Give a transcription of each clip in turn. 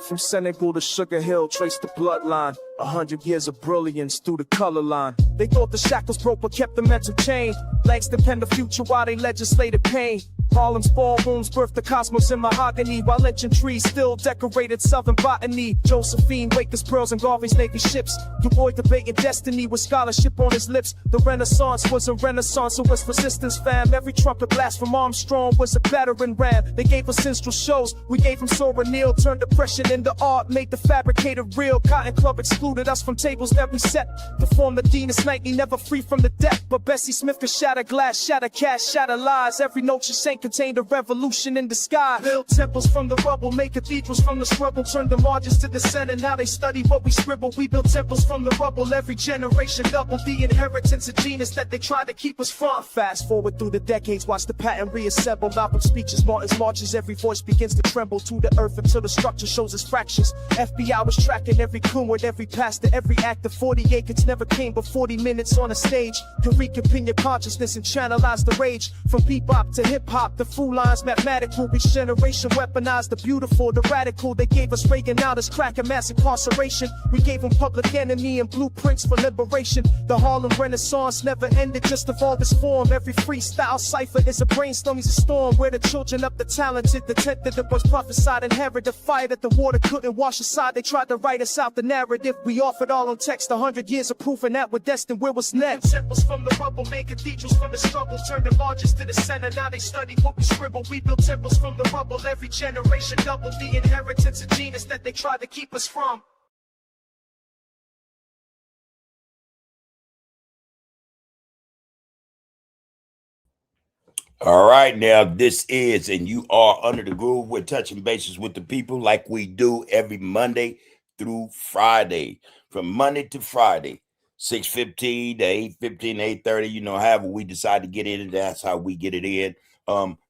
From Senegal to Sugar Hill, trace the bloodline. 100 years of brilliance through the color line. They thought the shackles broke but kept the mental chain. Langston penned the future while they legislated pain. Harlem's ballrooms birthed the cosmos in mahogany, while lynching trees still decorated southern botany. Josephine Baker's pearls and Garvey's Navy ships. Du Bois debating destiny with scholarship on his lips. The Renaissance was a renaissance, it was resistance, fam. Every trumpet blast from Armstrong was a battering ram. They gave us minstrel shows, we gave them Sora Neal. Turned depression into art, made the fabricated real. Cotton Club excluded us from tables that we set. To form the Venus nightly, never free from the deck. But Bessie Smith could shatter glass, shatter cash, shatter lies. Every note she sang contained a revolution in the sky. Build temples from the rubble, make cathedrals from the scrubble. Turn the margins to the center, now they study what we scribble. We build temples from the rubble, every generation double the inheritance of genius that they try to keep us from. Fast forward through the decades, watch the pattern reassemble. Malcolm's speeches, Martin's marches, every voice begins to tremble to the earth until the structure shows its fractures. FBI was tracking every coon with every pastor, every actor. 40 acres never came but 40 minutes on a stage. Can reconvene your consciousness and channelize the rage. From bebop to hip-hop, the fool lines mathematical. Each generation weaponized the beautiful, the radical. They gave us Reagan, now there's crack and mass incarceration. We gave them Public Enemy and blueprints for liberation. The Harlem Renaissance never ended, just evolved its form. Every freestyle cipher is a brainstorm, is a storm. Where the children of the talented, the tent that the boys prophesied, inherit the fire that the water couldn't wash aside. They tried to write us out the narrative. We offered all on text, 100 years of proof, and that we're destined. Where was next? Temples from the rubble, made cathedrals from the struggle. Turned the largest to the center, now they study what we scribble. We built temples from the rubble, every generation double the inheritance of genius that they tried to keep us from. All right, now this is, and you are under the groove. We're touching bases with the people like we do every Monday through Friday. From Monday to Friday, 6:15 to 8:15, 8:30, however we decide to get in, and that's how we get it in.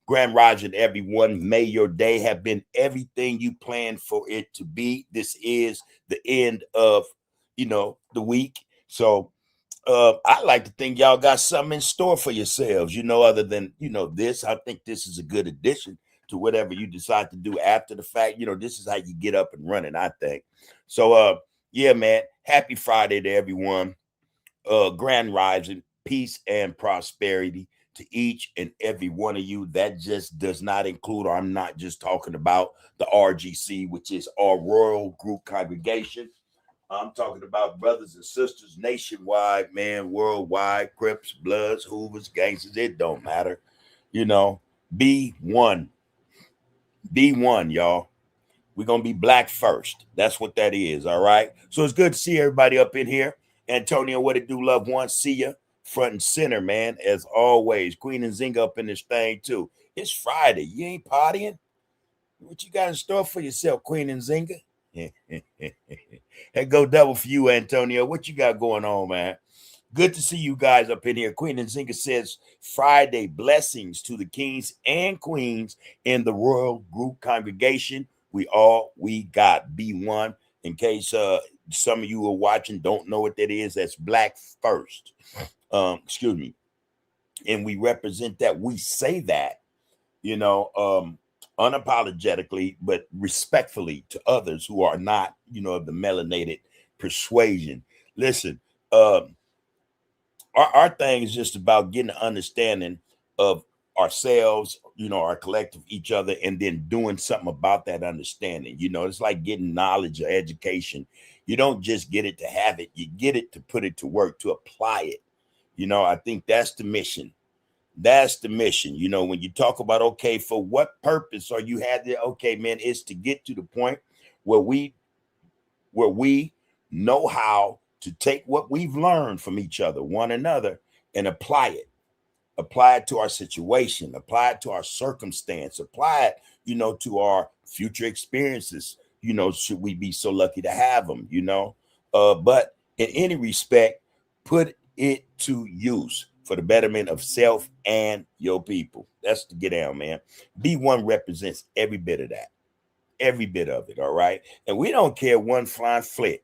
Grand Rising, everyone. May your day have been everything you planned for it to be. This is the end of, the week. So I like to think y'all got something in store for yourselves, other than, this. I think this is a good addition to whatever you decide to do after the fact. This is how you get up and running, I think. So, yeah, man, happy Friday to everyone. Grand Rising, peace and prosperity to each and every one of you. That just does not include, or I'm not just talking about the RGC, which is our Royal Group Congregation. I'm talking about brothers and sisters nationwide, man, worldwide, Crips, Bloods, Hoovers, Gangsters, it don't matter. Be one. Be one, y'all. We're going to be black first. That's what that is, all right? So it's good to see everybody up in here. Antonio, what it do, loved ones? See ya. Front and center, man, as always. Queen and Zinga up in this thing, too. It's Friday. You ain't partying? What you got in store for yourself, Queen and Zinga? Hey, go double for you, Antonio. What you got going on, man? Good to see you guys up in here. Queen and Zinga says, Friday blessings to the kings and queens in the Royal Group Congregation. We got B1. In case some of you are watching, don't know what that is. That's black first. Excuse me. And we represent that. We say that, unapologetically, but respectfully to others who are not, of the melanated persuasion. Listen, our thing is just about getting an understanding of ourselves, our collective, each other, and then doing something about that understanding. It's like getting knowledge or education. You don't just get it to have it. You get it to put it to work, to apply it. I think that's the mission. That's the mission. When you talk about, okay, for what purpose are you had there? Okay, man, it's to get to the point where we know how to take what we've learned from each other, one another, and apply it. Apply it to our situation, apply it to our circumstance, apply it, to our future experiences, should we be so lucky to have them, but in any respect, put it to use for the betterment of self and your people. That's to get down, man. B1 represents every bit of that, every bit of it. All right. And we don't care one flying flit.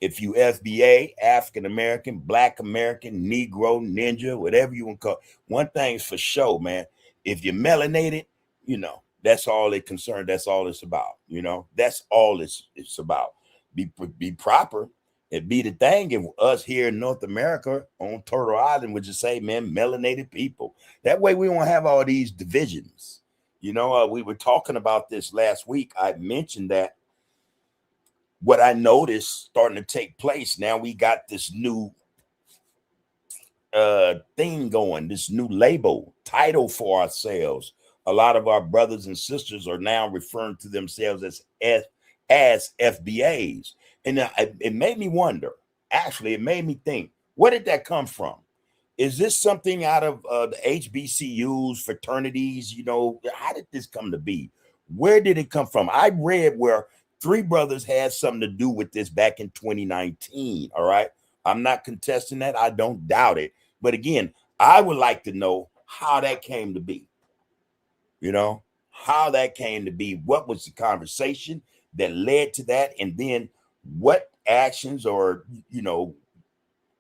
If you FBA, African American, Black American, Negro, Ninja, whatever you want to call it, one thing's for sure, man. If you're melanated, That's all it concerned. That's all it's about. You know, that's all it's about. Be proper. It be the thing if us here in North America on Turtle Island would just say, man, melanated people. That way we won't have all these divisions. You know, we were talking about this last week. I mentioned that what I noticed starting to take place. Now we got this new thing going, this new label title for ourselves. A lot of our brothers and sisters are now referring to themselves as FBAs. And it made me wonder, actually, it made me think, where did that come from? Is this something out of the HBCUs, fraternities? You know, how did this come to be? Where did it come from? I read where Three Brothers had something to do with this back in 2019. All right. I'm not contesting that. I don't doubt it. But again, I would like to know how that came to be. You know, how that came to be. What was the conversation that led to that? And then what actions or, you know,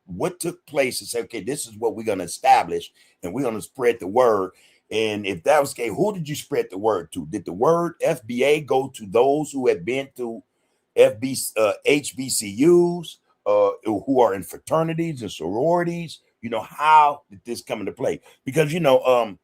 what took place to say, okay, this is what we're going to establish and we're going to spread the word. And if that was okay, who did you spread the word to? Did the word FBA go to those who had been through HBCUs, who are in fraternities and sororities? You know, how did this come into play? Because, you know,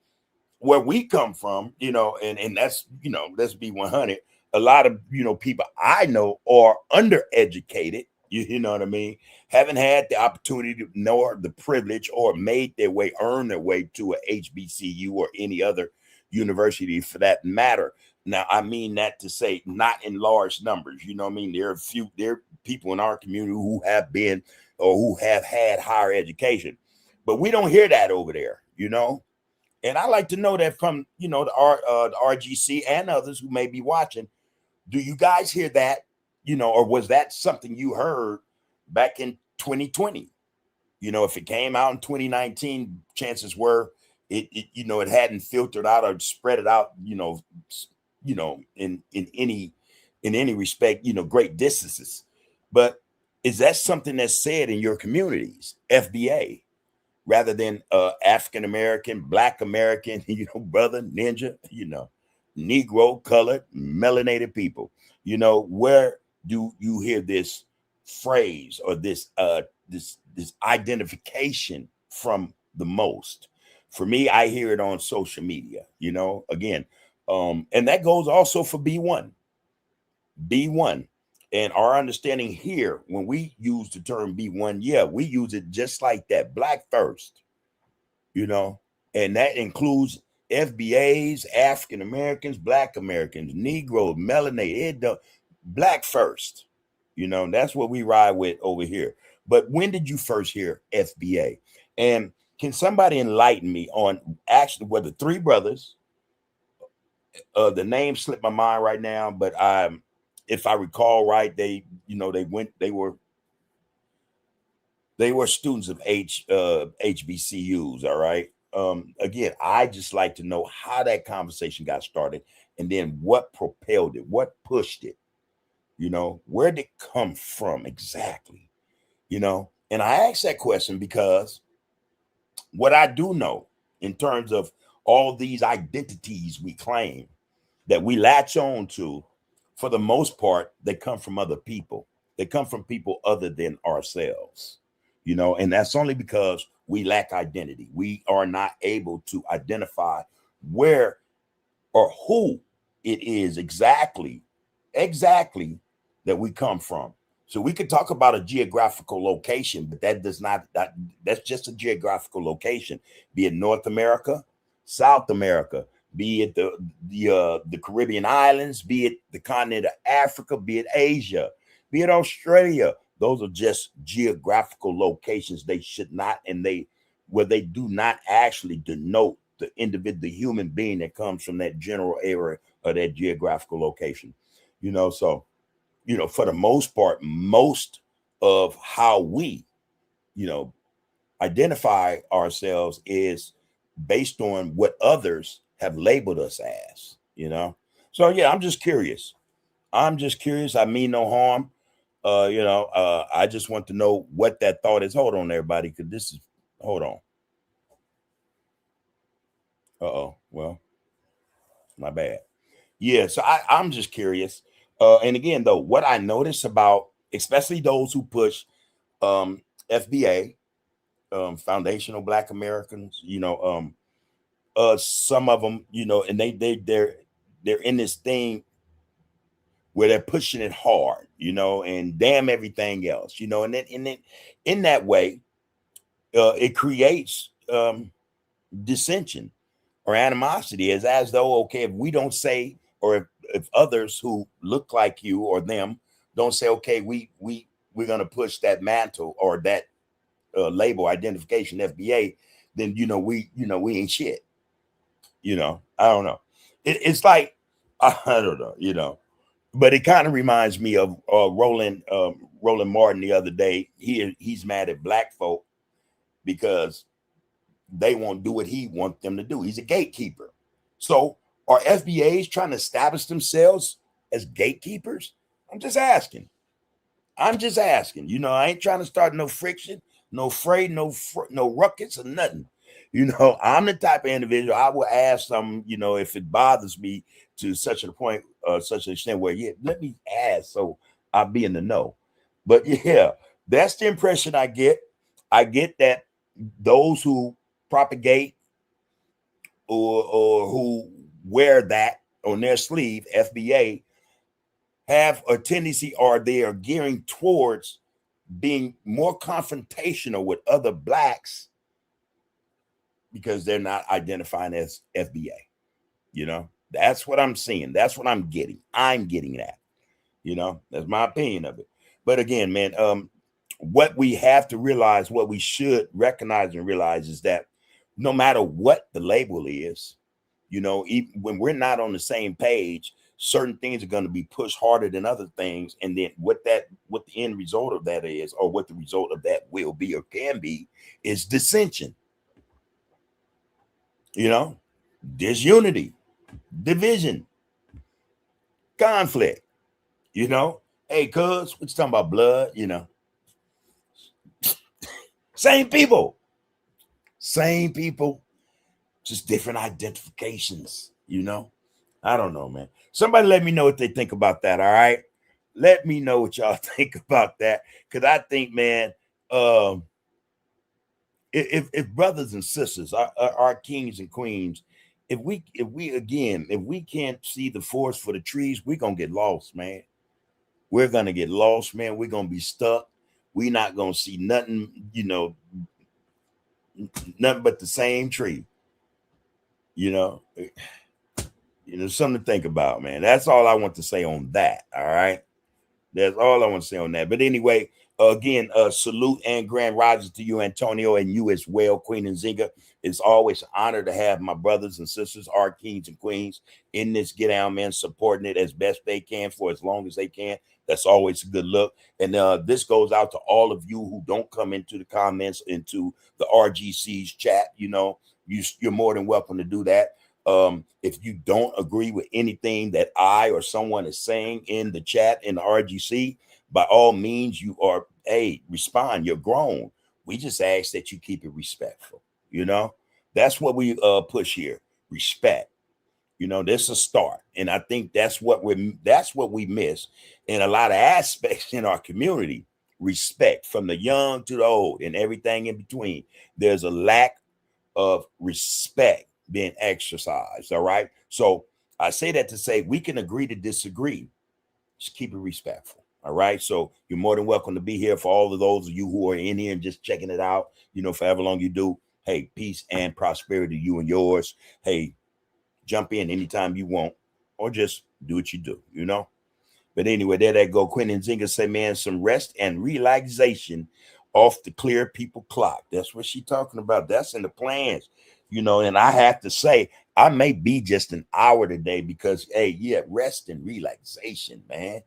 where we come from, you know, and that's, you know, let's be 100. A lot of, you know, people I know are undereducated. You know what I mean? Haven't had the opportunity nor the privilege or made their way, earn their way to a HBCU or any other university for that matter. Now, I mean that to say not in large numbers. You know what I mean? There are people in our community who have been or who have had higher education, but we don't hear that over there, you know? And I like to know that from, you know, the RGC and others who may be watching. Do you guys hear that, you know, or was that something you heard back in 2020? You know, if it came out in 2019, chances were it you know, it hadn't filtered out or spread it out, you know, in any respect, you know, great distances. But is that something that's said in your communities, FBA? Rather than African American, Black American, you know, brother, ninja, you know, Negro, colored, melanated people. You know, where do you hear this phrase or this identification from the most? For me, I hear it on social media, you know, again. And that goes also for B1. B1. And our understanding here, when we use the term B1, yeah, we use it just like that, Black first, you know, and that includes FBAs, African Americans, Black Americans, Negroes, melanated, Black first, you know, that's what we ride with over here. But when did you first hear FBA? And can somebody enlighten me on actually whether Three Brothers, the name slipped my mind right now, but if I recall right, they, you know, they were students of HBCUs. All right. Again, I just like to know how that conversation got started and then what propelled it, what pushed it, you know, where did it come from exactly, you know? And I ask that question because what I do know in terms of all these identities we claim that we latch on to, for the most part, they come from other people. They come from people other than ourselves, you know, and that's only because we lack identity. We are not able to identify where or who it is exactly that we come from. So we could talk about a geographical location, but that's just a geographical location, be it North America, South America, be it the Caribbean islands, be it the continent of Africa, be it Asia, be it Australia. Those are just geographical locations. They should not, and where they do not actually denote the individual, the human being that comes from that general area or that geographical location. You know, so, you know, for the most part, most of how we, you know, identify ourselves is based on what others have labeled us as, you know. So yeah, I'm just curious. I mean no harm. You know, I just want to know what that thought is. Hold on, everybody, because this is, hold on. Uh-oh, well, my bad. Yeah, so I'm just curious. And again, though, what I notice about especially those who push um, FBA, foundational Black Americans, some of them, and they're in this thing where they're pushing it hard, and damn everything else, and then in that way, it creates dissension or animosity, is as though, okay, if we don't say, or if others who look like you or them don't say, okay, we're going to push that mantle or that label identification FBA, then we ain't shit. I don't know. It's like I don't know. But it kind of reminds me of Roland Martin the other day. He's mad at Black folk because they won't do what he wants them to do. He's a gatekeeper. So are FBAs trying to establish themselves as gatekeepers? I'm just asking. I ain't trying to start no friction, no fray, no ruckus or nothing. I'm the type of individual I will ask them, if it bothers me to such a point, such an extent where, yeah, let me ask so I'll be in the know. But yeah, that's the impression I get. I get that those who propagate or who wear that on their sleeve, FBA, have a tendency, or they are gearing towards being more confrontational with other Blacks because they're not identifying as FBA. That's what I'm seeing. That's what I'm getting. I'm getting that. That's my opinion of it. But again, man, what we have to realize, what we should recognize and realize is that no matter what the label is, even when we're not on the same page, certain things are going to be pushed harder than other things. And then what the end result of that is, or what the result of that will be or can be, is dissension, disunity, division, conflict, hey, cuz, what you talking about, blood, same people, just different identifications, I don't know, man. Somebody let me know what they think about that. All right. Let me know what y'all think about that. Cause I think, man, if brothers and sisters, our kings and queens, if we can't see the forest for the trees, we're gonna get lost, man. We're gonna get lost, man. We're gonna be stuck. We're not gonna see nothing, nothing but the same tree. Something to think about, man. That's all I want to say on that. All right. That's all I want to say on that. But anyway, again, salute and grand rising to you, Antonio, and you as well, Queen and Zinga. It's always an honor to have my brothers and sisters, our kings and queens, in this Get Down, man, supporting it as best they can for as long as they can. That's always a good look. And this goes out to all of you who don't come into the comments, into the RGC's chat. You're more than welcome to do that. If you don't agree with anything that I or someone is saying in the chat in the RGC, by all means, respond. You're grown. We just ask that you keep it respectful. That's what we push here. Respect. This is a start. And I think that's what we miss in a lot of aspects in our community. Respect, from the young to the old and everything in between. There's a lack of respect being exercised. All right. So I say that to say we can agree to disagree. Just keep it respectful. All right. So you're more than welcome to be here. For all of those of you who are in here and just checking it out, for however long you do. Hey, peace and prosperity to you and yours. Hey, jump in anytime you want, or just do what you do, But anyway, there they go. Quinn and Zinga say, man, some rest and relaxation off the clear people clock. That's what she's talking about. That's in the plans, and I have to say, I may be just an hour today because, hey, yeah, rest and relaxation, man.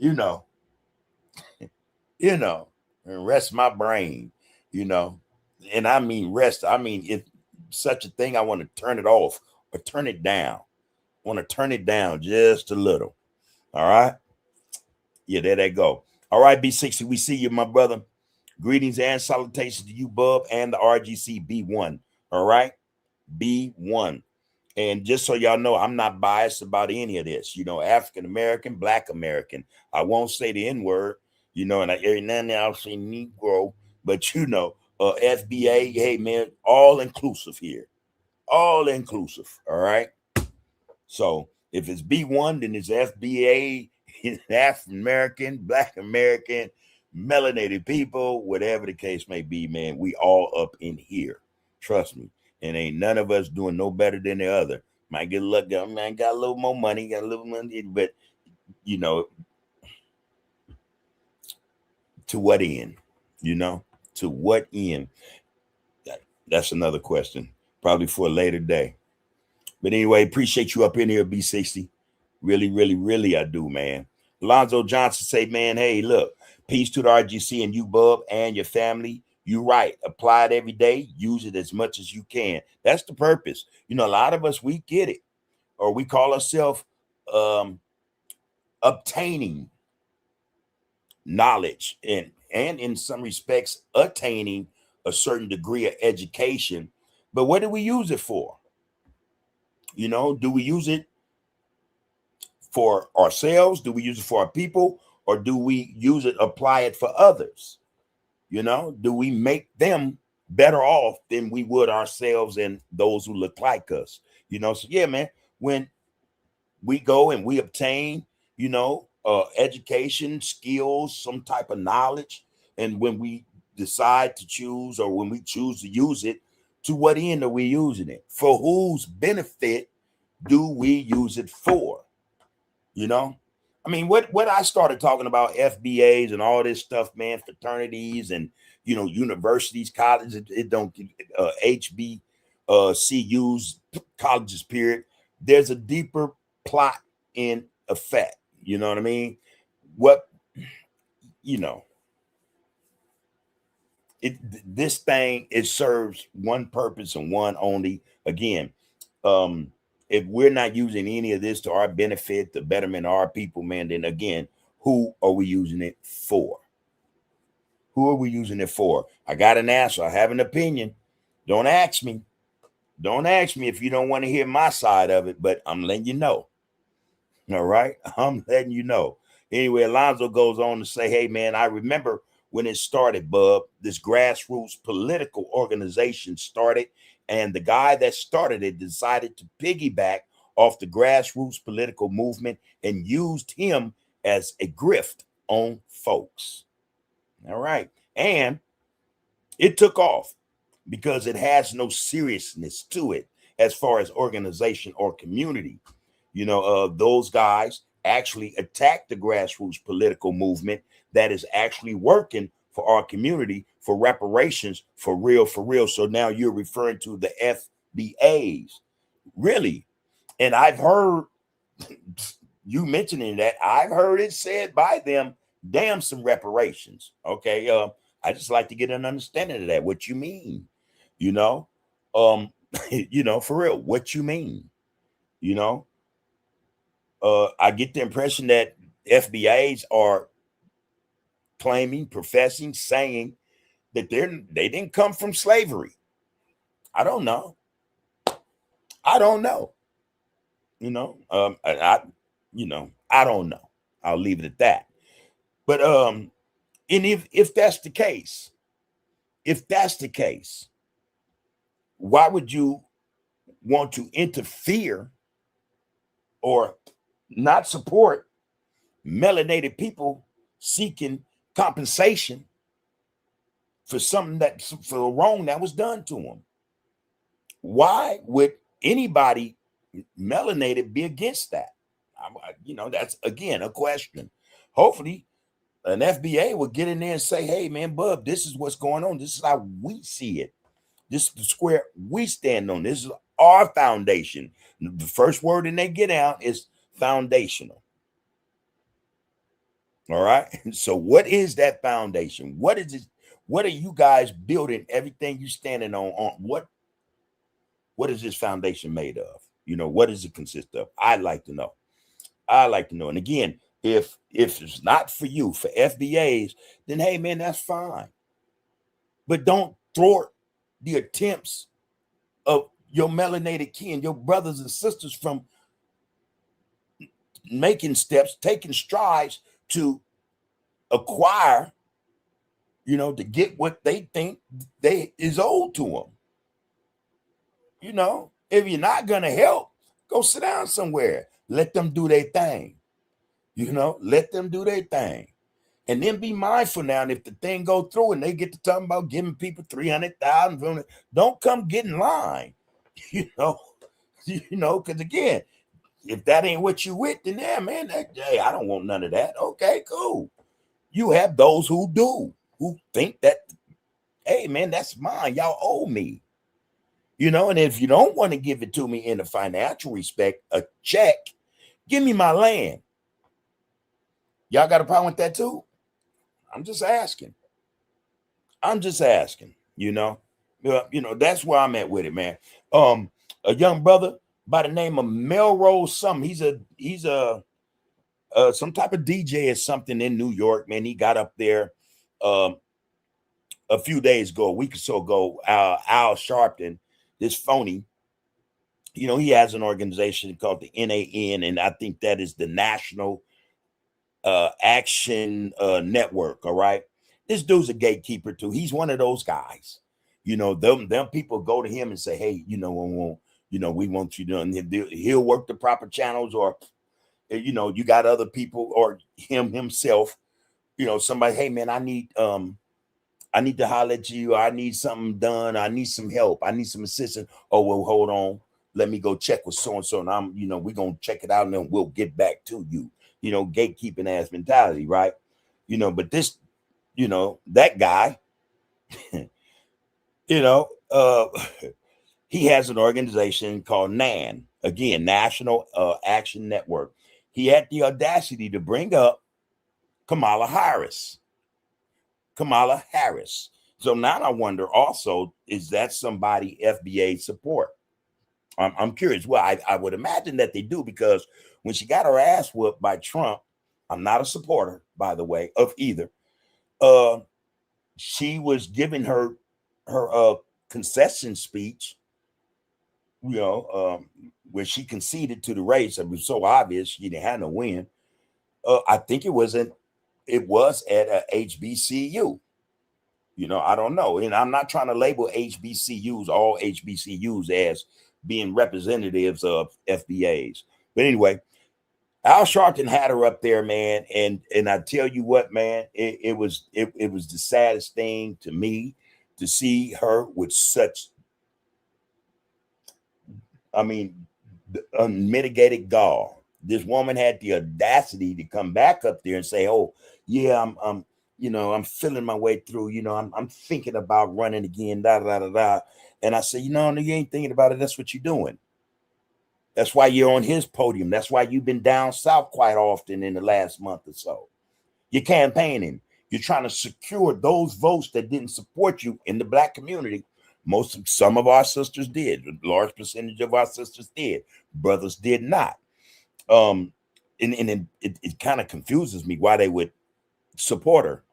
And rest my brain, and I mean rest. I mean, if such a thing, I want to turn it off or turn it down. I want to turn it down just a little. All right. Yeah, there they go. All right, B60, we see you, my brother. Greetings and salutations to you, Bub, and the RGC B1. All right. B1. And just so y'all know, I'm not biased about any of this. African American, Black American. I won't say the N word. And every now and then I'll say Negro, but FBA. Hey man, all inclusive here, all inclusive. All right. So if it's B1, then it's FBA, African American, Black American, melanated people, whatever the case may be, man. We all up in here. Trust me. And ain't none of us doing no better than the other. Might get lucky, man, got a little more money, but to what end? To what end? That's another question, probably for a later day. But anyway, appreciate you up in here, B60. Really, really, really, I do, man. Alonzo Johnson say, man, hey, look, peace to the RGC and you, Bub, and your family. You right. Apply it every day. Use it as much as you can. That's the purpose. A lot of us, we get it. Or we call ourselves obtaining knowledge and in some respects, attaining a certain degree of education. But what do we use it for? Do we use it for ourselves? Do we use it for our people? Or do we use it, apply it for others? Do we make them better off than we would ourselves and those who look like us? So yeah, man, when we go and we obtain, education, skills, some type of knowledge, and when we decide to choose, or when we choose to use it, to what end are we using it? For whose benefit do we use it for? What I started talking about FBAs and all this stuff, man, fraternities and universities, colleges, it don't HBCUs, colleges, period. There's a deeper plot in effect. You know what I mean? This thing, it serves one purpose and one only. Again, if we're not using any of this to our benefit, the betterment of our people, man, then again, who are we using it for? Who are we using it for? I got an answer. I have an opinion. Don't ask me. Don't ask me if you don't want to hear my side of it, but I'm letting you know. All right? I'm letting you know. Anyway, Alonzo goes on to say, hey, man, I remember when it started, Bub, this grassroots political organization started, and the guy that started it decided to piggyback off the grassroots political movement and used him as a grift on folks. All right. And it took off because it has no seriousness to it as far as organization or community. Those guys actually attacked the grassroots political movement that is actually working for our community, for reparations, for real, for real. So now you're referring to the FBAs, really. And I've heard you mentioning that. I've heard it said by them, damn, some reparations. Okay. I just like to get an understanding of that. What you mean? For real, what you mean? I get the impression that FBAs are claiming, professing, saying that they didn't come from slavery. I don't know. I don't know. I don't know. I'll leave it at that. But and if that's the case, why would you want to interfere or not support melanated people seeking compensation for something for a wrong that was done to them? Why would anybody melanated be against that? That's again a question. Hopefully an FBA will get in there and say, hey man, Bub, this is what's going on. This is how we see it. This is the square we stand on. This is our foundation. The first word that they get out is foundational. All right. So what is that foundation? What is it? What are you guys building everything you standing on? What is this foundation made of? What does it consist of? I'd like to know. And again, if it's not for you, for FBAs, then hey man, that's fine. But don't thwart the attempts of your melanated kin, your brothers and sisters from making steps, taking strides to acquire, to get what they think they is owed to them. If you're not going to help, go sit down somewhere. Let them do their thing. Let them do their thing. And then be mindful now, and if the thing go through and they get to talking about giving people 300,000, don't come get in line, because again, if that ain't what you with, then yeah, man, hey, I don't want none of that. Okay, cool. You have those who do, who think that, hey, man, that's mine. Y'all owe me. And if you don't want to give it to me in a financial respect, a check, give me my land. Y'all got a problem with that too? I'm just asking. That's where I'm at with it, man. A young brother by the name of Melrose something. He's a some type of DJ or something in New York, man. He got up there a few days ago, a week or so ago. Al Sharpton, this phony, he has an organization called the NAN, and I think that is the National Action Network. All right. This dude's a gatekeeper too. He's one of those guys. Them people go to him and say, hey, we want you to, and he'll work the proper channels, or, you got other people or himself, somebody, hey man, I need to holler at you. I need something done. I need some help. I need some assistance. Oh, well, hold on. Let me go check with so-and-so. And we're going to check it out and then we'll get back to you. Gatekeeping ass mentality, right? But this, that guy, he has an organization called NAN, again, National Action Network. He had the audacity to bring up Kamala Harris. So now I wonder also, is that somebody FBA support? I'm curious. Well, I would imagine that they do, because when she got her ass whooped by Trump, I'm not a supporter, by the way, of either. She was giving her concession speech, where she conceded to the race. It was so obvious she didn't have no win. I think it was at a HBCU. I don't know. And I'm not trying to label all HBCUs as being representatives of FBAs. But anyway, Al Sharpton had her up there, man. And I tell you what, man, it was the saddest thing to me to see her with such, unmitigated gall. This woman had the audacity to come back up there and say, oh, yeah, I'm feeling my way through, I'm thinking about running again, da, da, da, da. And I said, no, you ain't thinking about it. That's what you're doing. That's why you're on his podium. That's why you've been down south quite often in the last month or so. You're campaigning. You're trying to secure those votes that didn't support you in the Black community. Some of our sisters did. A large percentage of our sisters did. Brothers did not. And it kind of confuses me why they would support her.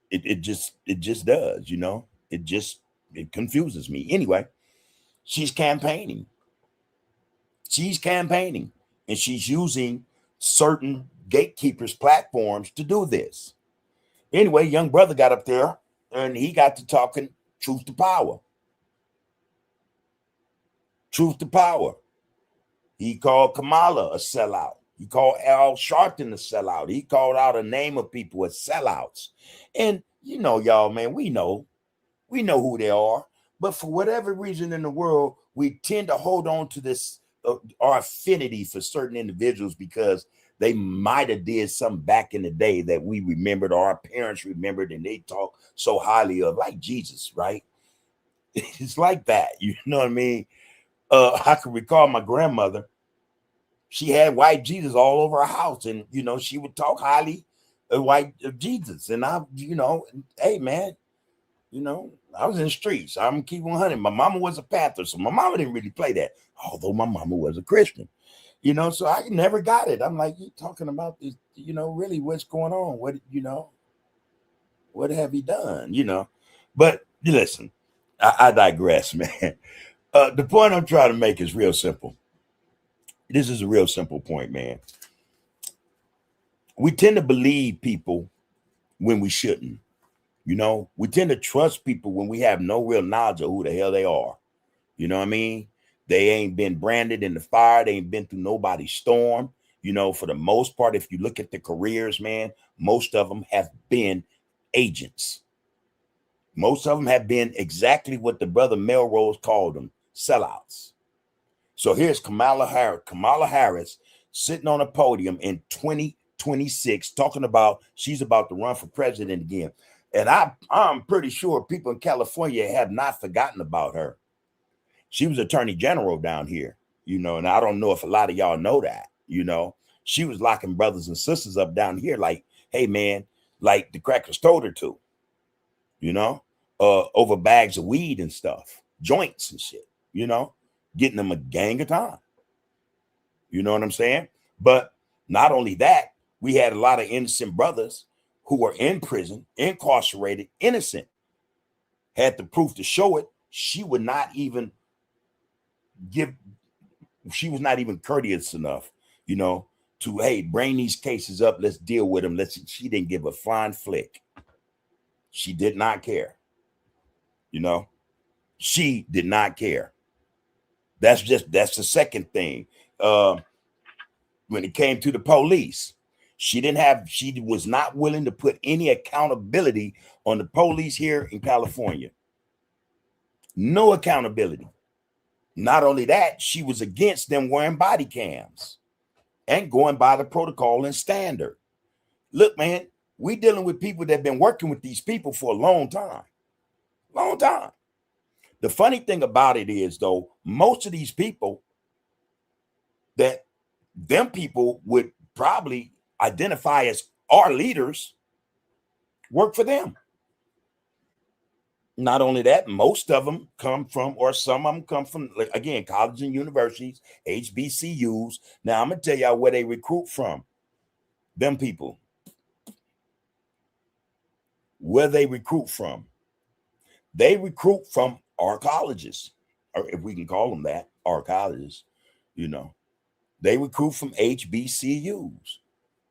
It just does, it confuses me. Anyway, she's campaigning. And she's using certain gatekeepers' platforms to do this. Anyway, young brother got up there and he got to talking truth to power. He called Kamala a sellout. He called Al Sharpton a sellout. He called out a name of people as sellouts. And y'all, man, we know who they are. But for whatever reason in the world, we tend to hold on to this, our affinity for certain individuals because they might have did something back in the day that we remembered, or our parents remembered, and they talk so highly of, like Jesus, right? It's like that. You know what I mean? I can recall my grandmother. She had white Jesus all over her house, and she would talk highly of white Jesus. And I, hey man, I was in the streets. I'm gonna keep 100. My mama was a Panther, so my mama didn't really play that, although my mama was a Christian. So I never got it. I'm like, you talking about this, really what's going on? What have he done? But listen, I digress, man. The point I'm trying to make is real simple. This is a real simple point, man. We tend to believe people when we shouldn't. You know, we tend to trust people when we have no real knowledge of who the hell they are. You know what I mean? They ain't been branded in the fire. They ain't been through nobody's storm. You know, for the most part, if you look at the careers, man, most of them have been agents. Most of them have been exactly what the brother Melrose called them, sellouts. So here's Kamala Harris sitting on a podium in 2026 talking about she's about to run for president again. And I'm pretty sure people in California have not forgotten about her. She was attorney general down here, you know, and I don't know if a lot of y'all know that, you know. She was locking brothers and sisters up down here like, hey, man, like the crackers told her to, you know, over bags of weed and stuff, joints and shit, you know, getting them a gang of time. You know what I'm saying? But not only that, we had a lot of innocent brothers who were in prison, incarcerated, innocent, had the proof to show it. She was not even courteous enough, you know, to, hey, bring these cases up. Let's deal with them. She didn't give a flying flick. She did not care. You know, she did not care. That's the second thing. When it came to the police, she was not willing to put any accountability on the police here in California. No accountability. Not only that, she was against them wearing body cams and going by the protocol and standard. Look, man, we dealing with people that have been working with these people for a long time. Long time. The funny thing about it is, though, most of these people that them people would probably identify as our leaders work for them. Not only that, most of them come from, or some of them come from, like, again, colleges and universities, HBCUs. Now, I'm going to tell y'all where they recruit from. Them people. Where they recruit from. They recruit from our colleges, or if we can call them that, our colleges, you know. They recruit from HBCUs.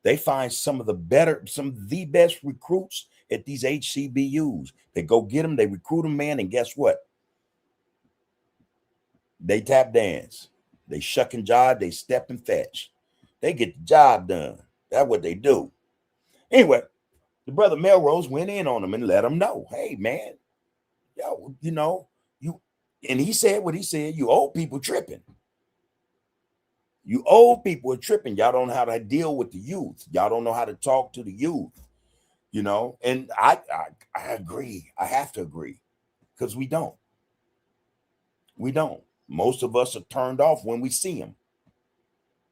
They find some of the best recruits at these HCBUs. They go get them, they recruit them, man, and guess what? They tap dance. They shuck and jive, they step and fetch. They get the job done. That's what they do. Anyway, the brother Melrose went in on them and let them know, hey, man, yo, you know, and he said what he said, you old people tripping. You old people are tripping. Y'all don't know how to deal with the youth. Y'all don't know how to talk to the youth, you know. And I agree. I have to agree, because we don't. We don't. Most of us are turned off when we see them,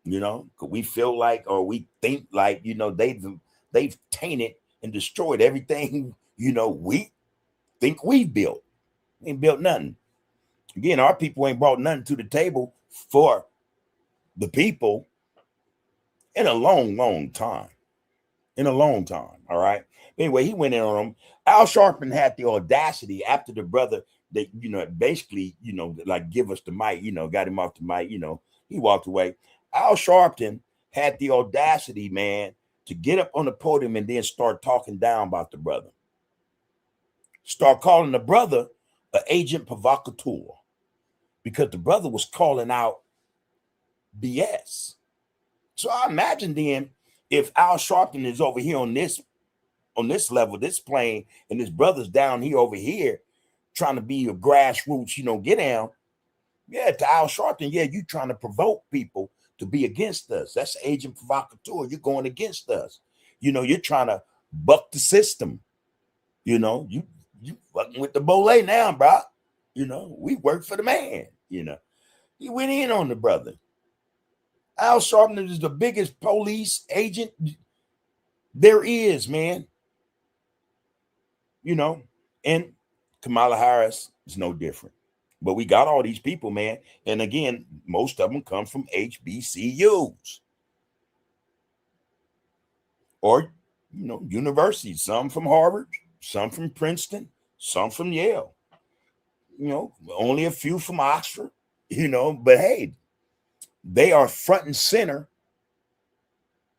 you know, because we feel like, or we think like, you know, they've tainted and destroyed everything, you know, we think we built. We ain't built nothing. Again, our people ain't brought nothing to the table for the people in a long, long time. In a long time. All right. Anyway, he went in on him. Al Sharpton had the audacity after the brother that, you know, basically, you know, like give us the mic, you know, got him off the mic, you know, he walked away. Al Sharpton had the audacity, man, to get up on the podium and then start talking down about the brother. Start calling the brother an agent provocateur, because the brother was calling out BS. So I imagine then, if Al Sharpton is over here on this level, this plane, and his brother's down here over here trying to be a grassroots, you know, get down. Yeah, to Al Sharpton, yeah, you trying to provoke people to be against us. That's agent provocateur. You're going against us. You know, you're trying to buck the system. You know, you fucking with the Bole now, bro. You know, we work for the man. You know, he went in on the brother. Al Sharpton is the biggest police agent there is, man. You know, and Kamala Harris is no different. But we got all these people, man. And again, most of them come from HBCUs or, you know, universities. Some from Harvard, some from Princeton, some from Yale. you know, only a few from Oxford, you know, but hey, they are front and center,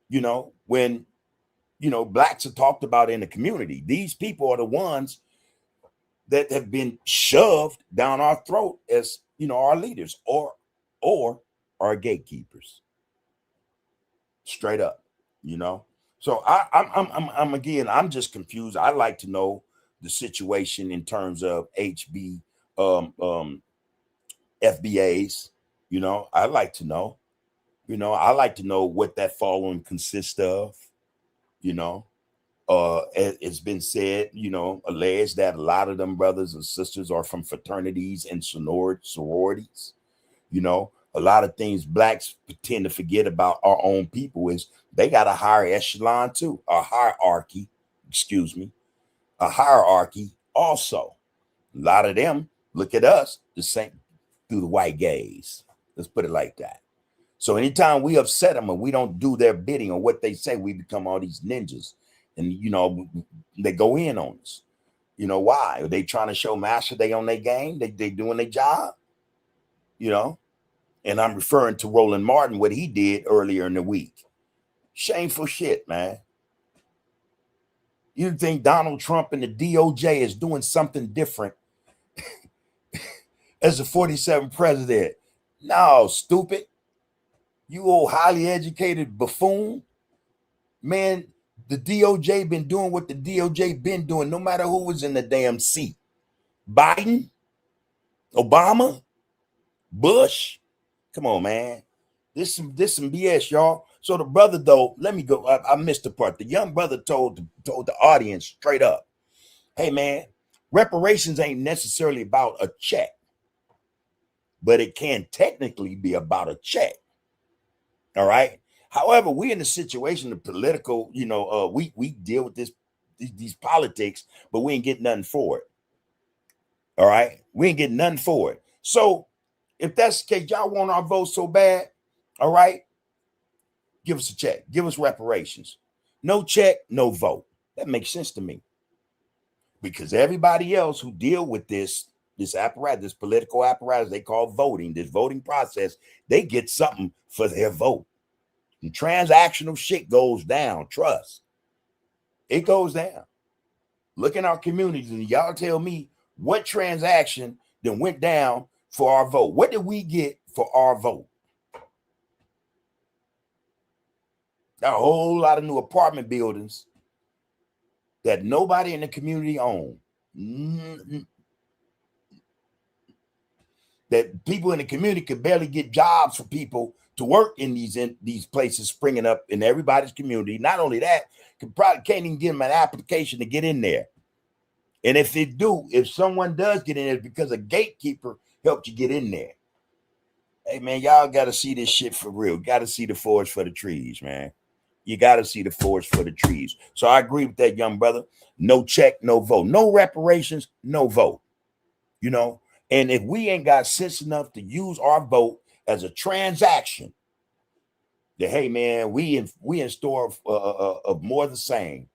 you know, when, you know, blacks are talked about in the community. These people are the ones that have been shoved down our throat as, you know, our leaders or our gatekeepers. Straight up, you know. So I'm again, I'm just confused. I'd like to know the situation in terms of HB FBAs. You know, I'd like to know. You know, I like to know what that following consists of. You know, it's been said, you know, alleged that a lot of them brothers and sisters are from fraternities and sororities. You know, a lot of things blacks tend to forget about our own people is they got a higher echelon too, a hierarchy, excuse me, a hierarchy also. A lot of them look at us the same through the white gaze. Let's put it like that. So anytime we upset them and we don't do their bidding or what they say, we become all these ninjas. And, you know, they go in on us. You know, why? Are they trying to show master they on their game? They doing their job? You know? And I'm referring to Roland Martin, what he did earlier in the week. Shameful shit, man. You think Donald Trump and the DOJ is doing something different as the 47th president? No, stupid. You old highly educated buffoon. Man, the DOJ been doing what the DOJ been doing, no matter who was in the damn seat. Biden, Obama, Bush. Come on, man. This some BS, y'all. So the brother, though, let me go. I missed the part. The young brother told the audience straight up, hey, man, reparations ain't necessarily about a check, but it can technically be about a check. All right. However, we in the situation of political, you know, we deal with these politics, but we ain't getting nothing for it. All right. We ain't getting nothing for it. So if that's the case, y'all want our vote so bad, all right, give us a check. Give us reparations. No check, no vote. That makes sense to me. Because everybody else who deal with this apparatus, this political apparatus they call voting, this voting process, they get something for their vote. And transactional shit goes down. Trust. It goes down. Look in our communities and y'all tell me what transaction then went down for our vote. What did we get for our vote? A whole lot of new apartment buildings that nobody in the community owned. That people in the community could barely get jobs for people to work in these places springing up in everybody's community. Not only that, can't even get them an application to get in there. And if they do, if someone does get in there, it's because a gatekeeper helped you get in there. Hey, man, y'all got to see this shit for real. Got to see the forest for the trees, man. You got to see the forest for the trees. So I agree with that young brother. No check, no vote. No reparations, no vote. You know? And if we ain't got sense enough to use our vote as a transaction, that, hey, man, we in store of more of the same.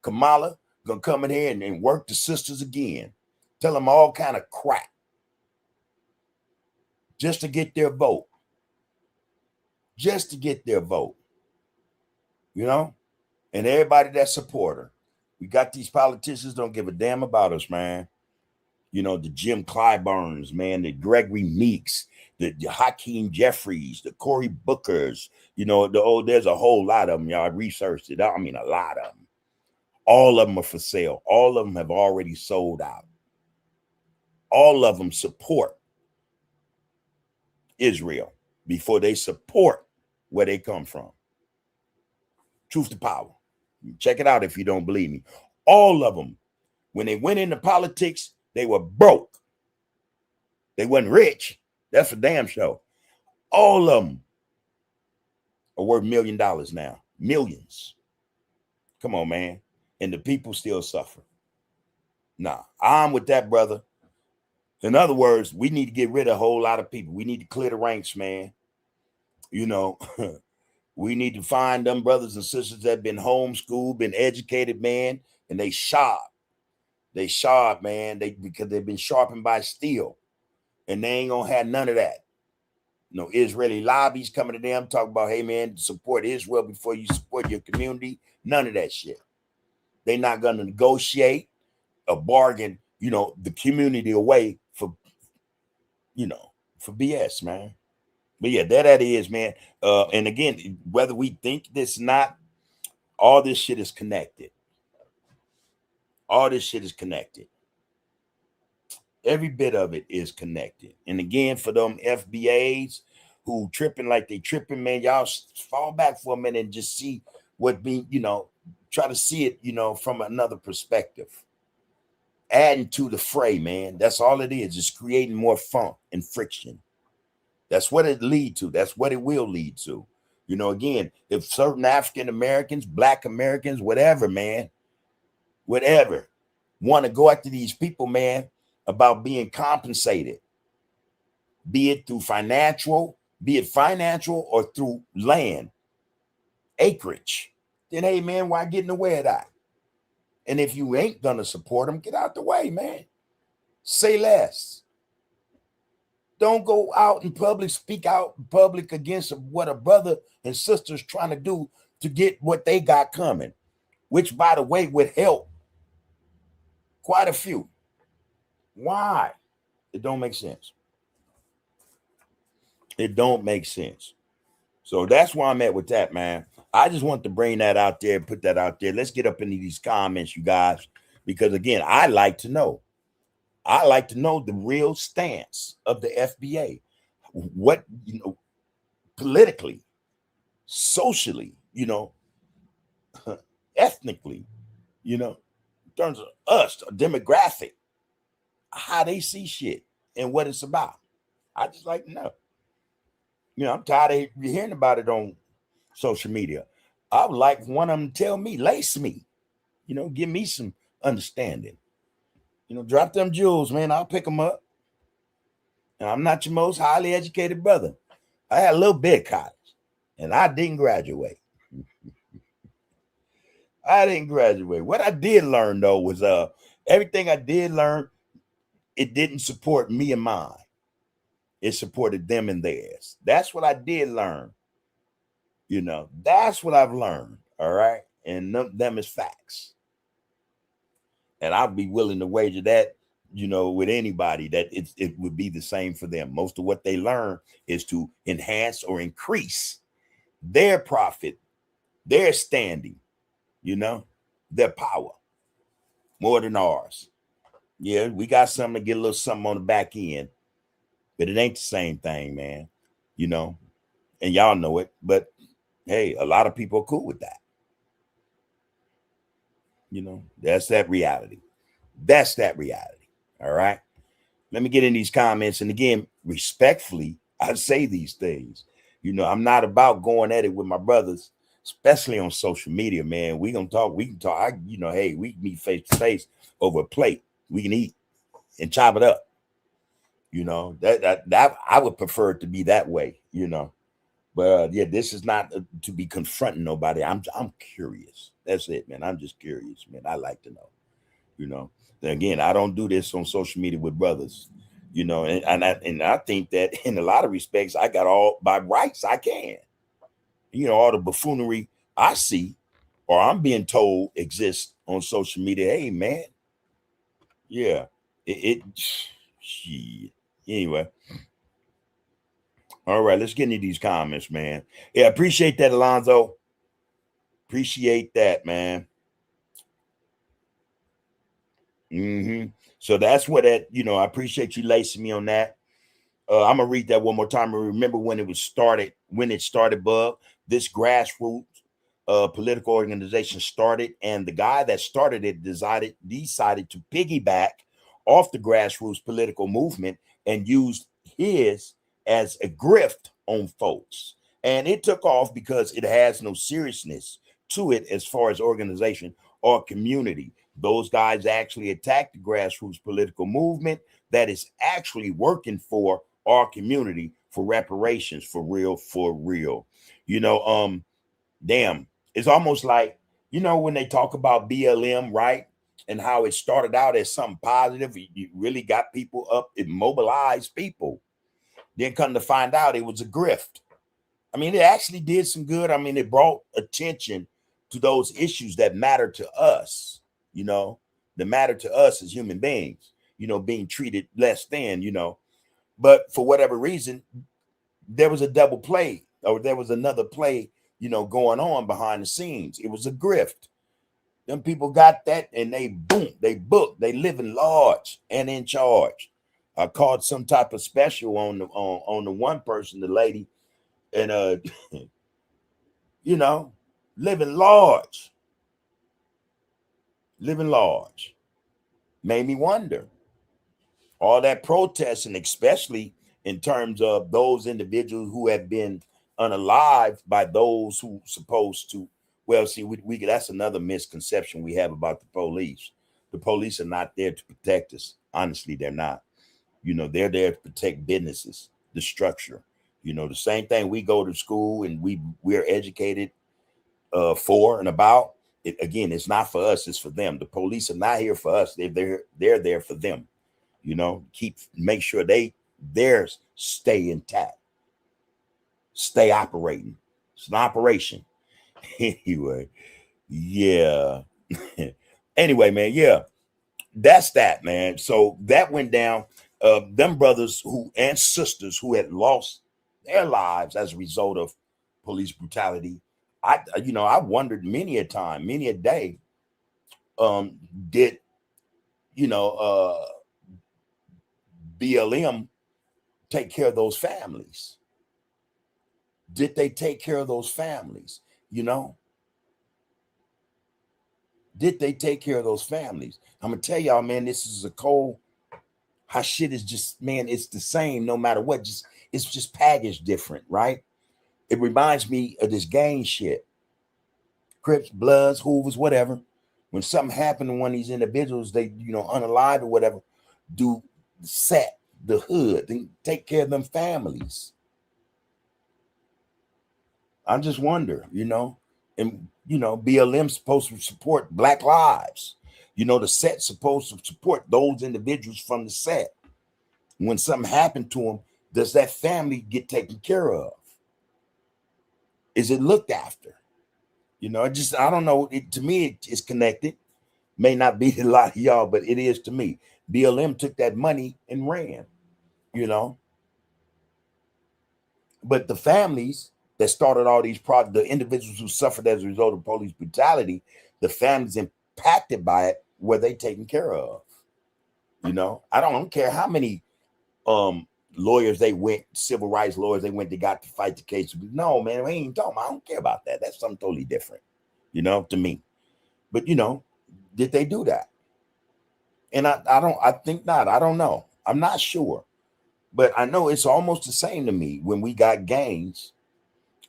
Kamala gonna come in here and work the sisters again. Tell them all kind of crap just to get their vote. Just to get their vote. You know? And everybody that support her. We got these politicians don't give a damn about us, man. You know, the Jim Clyburns, man, the Gregory Meeks, the Hakeem Jeffries, the Cory Bookers, you know, there's a whole lot of them. Y'all researched it. I mean, a lot of them. All of them are for sale. All of them have already sold out. All of them support Israel before they support where they come from. Truth to power. Check it out if you don't believe me. All of them, when they went into politics, they were broke. They wasn't rich. That's for damn sure. All of them are worth $1 million now. Millions. Come on, man. And the people still suffer. Nah, I'm with that, brother. In other words, we need to get rid of a whole lot of people. We need to clear the ranks, man. You know, we need to find them brothers and sisters that have been homeschooled, been educated, man, and they sharp. They sharp, man. Because they've been sharpened by steel, and they ain't gonna have none of that. No Israeli lobbies coming to them talking about, hey man, support Israel before you support your community. None of that shit. They're not gonna negotiate a bargain, the community away for BS, man. But yeah, that is, man. And again, whether we think this or not, all this shit is connected. All this shit is connected. Every bit of it is connected. And again, for them FBAs who tripping like they tripping, man, y'all fall back for a minute and just see what try to see it, from another perspective. Adding to the fray, man. That's all it is. It's creating more funk and friction. That's what it lead to. That's what it will lead to. Again, if certain African Americans, Black Americans, whatever, man, whatever, want to go after these people, man, about being compensated, be it financial or through land, acreage, then hey, man, why get in the way of that? And if you ain't gonna support them, get out the way, man. Say less. Don't go out in public, speak out in public against what a brother and sister's trying to do to get what they got coming, which, by the way, would help quite a few. Why? It don't make sense. It don't make sense. So that's where I'm at with that, man. I just want to bring that out there, put that out there. Let's get up into these comments, you guys, because again, I like to know. I like to know the real stance of the FBA. What, politically, socially, ethnically, in terms of us, demographic, how they see shit and what it's about. I just like to know. I'm tired of hearing about it on social media. I would like one of them to tell me, lace me, give me some understanding. Drop them jewels, man. I'll pick them up. And I'm not your most highly educated brother. I had a little bit of college, and I didn't graduate. I didn't graduate. What I did learn, though, was everything I did learn, it didn't support me and mine. It supported them and theirs. That's what I did learn. That's what I've learned. All right. And them is facts. And I'd be willing to wager that, with anybody, that it would be the same for them. Most of what they learn is to enhance or increase their profit, their standing, their power more than ours. Yeah, we got something to get a little something on the back end, but it ain't the same thing, man. And y'all know it. But hey, a lot of people are cool with that. That's that reality. That's that reality. All right. Let me get in these comments. And again, respectfully, I say these things. I'm not about going at it with my brothers, especially on social media, man. We can talk. Hey, we can meet face to face over a plate. We can eat and chop it up. That I would prefer it to be that way, But yeah, this is not to be confronting nobody. I'm curious. That's it, man. I'm just curious, man. I like to know, And again, I don't do this on social media with brothers, and I think that in a lot of respects, I got all by rights I can. All the buffoonery I see or I'm being told exists on social media. Hey, man. Yeah. Shit. Anyway. All right, let's get into these comments, man. Yeah, appreciate that, Alonzo. Appreciate that, man. So that's what I appreciate you lacing me on that. I'm gonna read that one more time. And remember when it started, Bub, this grassroots political organization started, and the guy that started it decided to piggyback off the grassroots political movement and used his as a grift on folks. And it took off because it has no seriousness to it as far as organization or community. Those guys actually attacked the grassroots political movement that is actually working for our community for reparations, for real. Damn, it's almost like, when they talk about BLM, right? and how it started out as something positive. You really got people up, it mobilized people. Then come to find out it was a grift. I mean, it actually did some good. I mean, it brought attention to those issues that matter to us, that matter to us as human beings, being treated less than. But for whatever reason, there was a double play, or there was another play, going on behind the scenes. It was a grift. Them people got that, and they booked, they living large and in charge. I caught some type of special on the one person, the lady, and living large, made me wonder. All that protesting, especially in terms of those individuals who have been unalived by those who supposed to. Well, see, we that's another misconception we have about the police. The police are not there to protect us. Honestly, they're not. They're there to protect businesses, the structure. The same thing we go to school and we're educated for and about. It, again, it's not for us, it's for them. The police are not here for us. They're there for them. Make sure theirs stay intact, stay operating. It's an operation. Anyway, yeah. Anyway, man, yeah, that's that, man. So that went down. Them brothers and sisters who had lost their lives as a result of police brutality. I wondered many a time, many a day, did BLM take care of those families? Did they take care of those families? Did they take care of those families? I'm gonna tell y'all, man, this is a cold. How shit is just, man, it's the same no matter what. It's just packaged different, right? It reminds me of this gang shit. Crips, Bloods, Hoovers, whatever. When something happened to one of these individuals, they, unalive or whatever, do set the hood and take care of them families. I just wonder, and BLM's supposed to support Black lives. The set's supposed to support those individuals from the set. When something happened to them, does that family get taken care of? Is it looked after? I don't know. To me, it's connected. May not be to a lot of y'all, but it is to me. BLM took that money and ran, But the families that started all these the individuals who suffered as a result of police brutality, the families impacted by it, were they taken care of? I don't care how many lawyers they went, civil rights lawyers they went, they got to fight the case. No, man, we ain't talking. I don't care about that. That's something totally different, to me. But did they do that? And I think not. I don't know. I'm not sure. But I know it's almost the same to me when we got gangs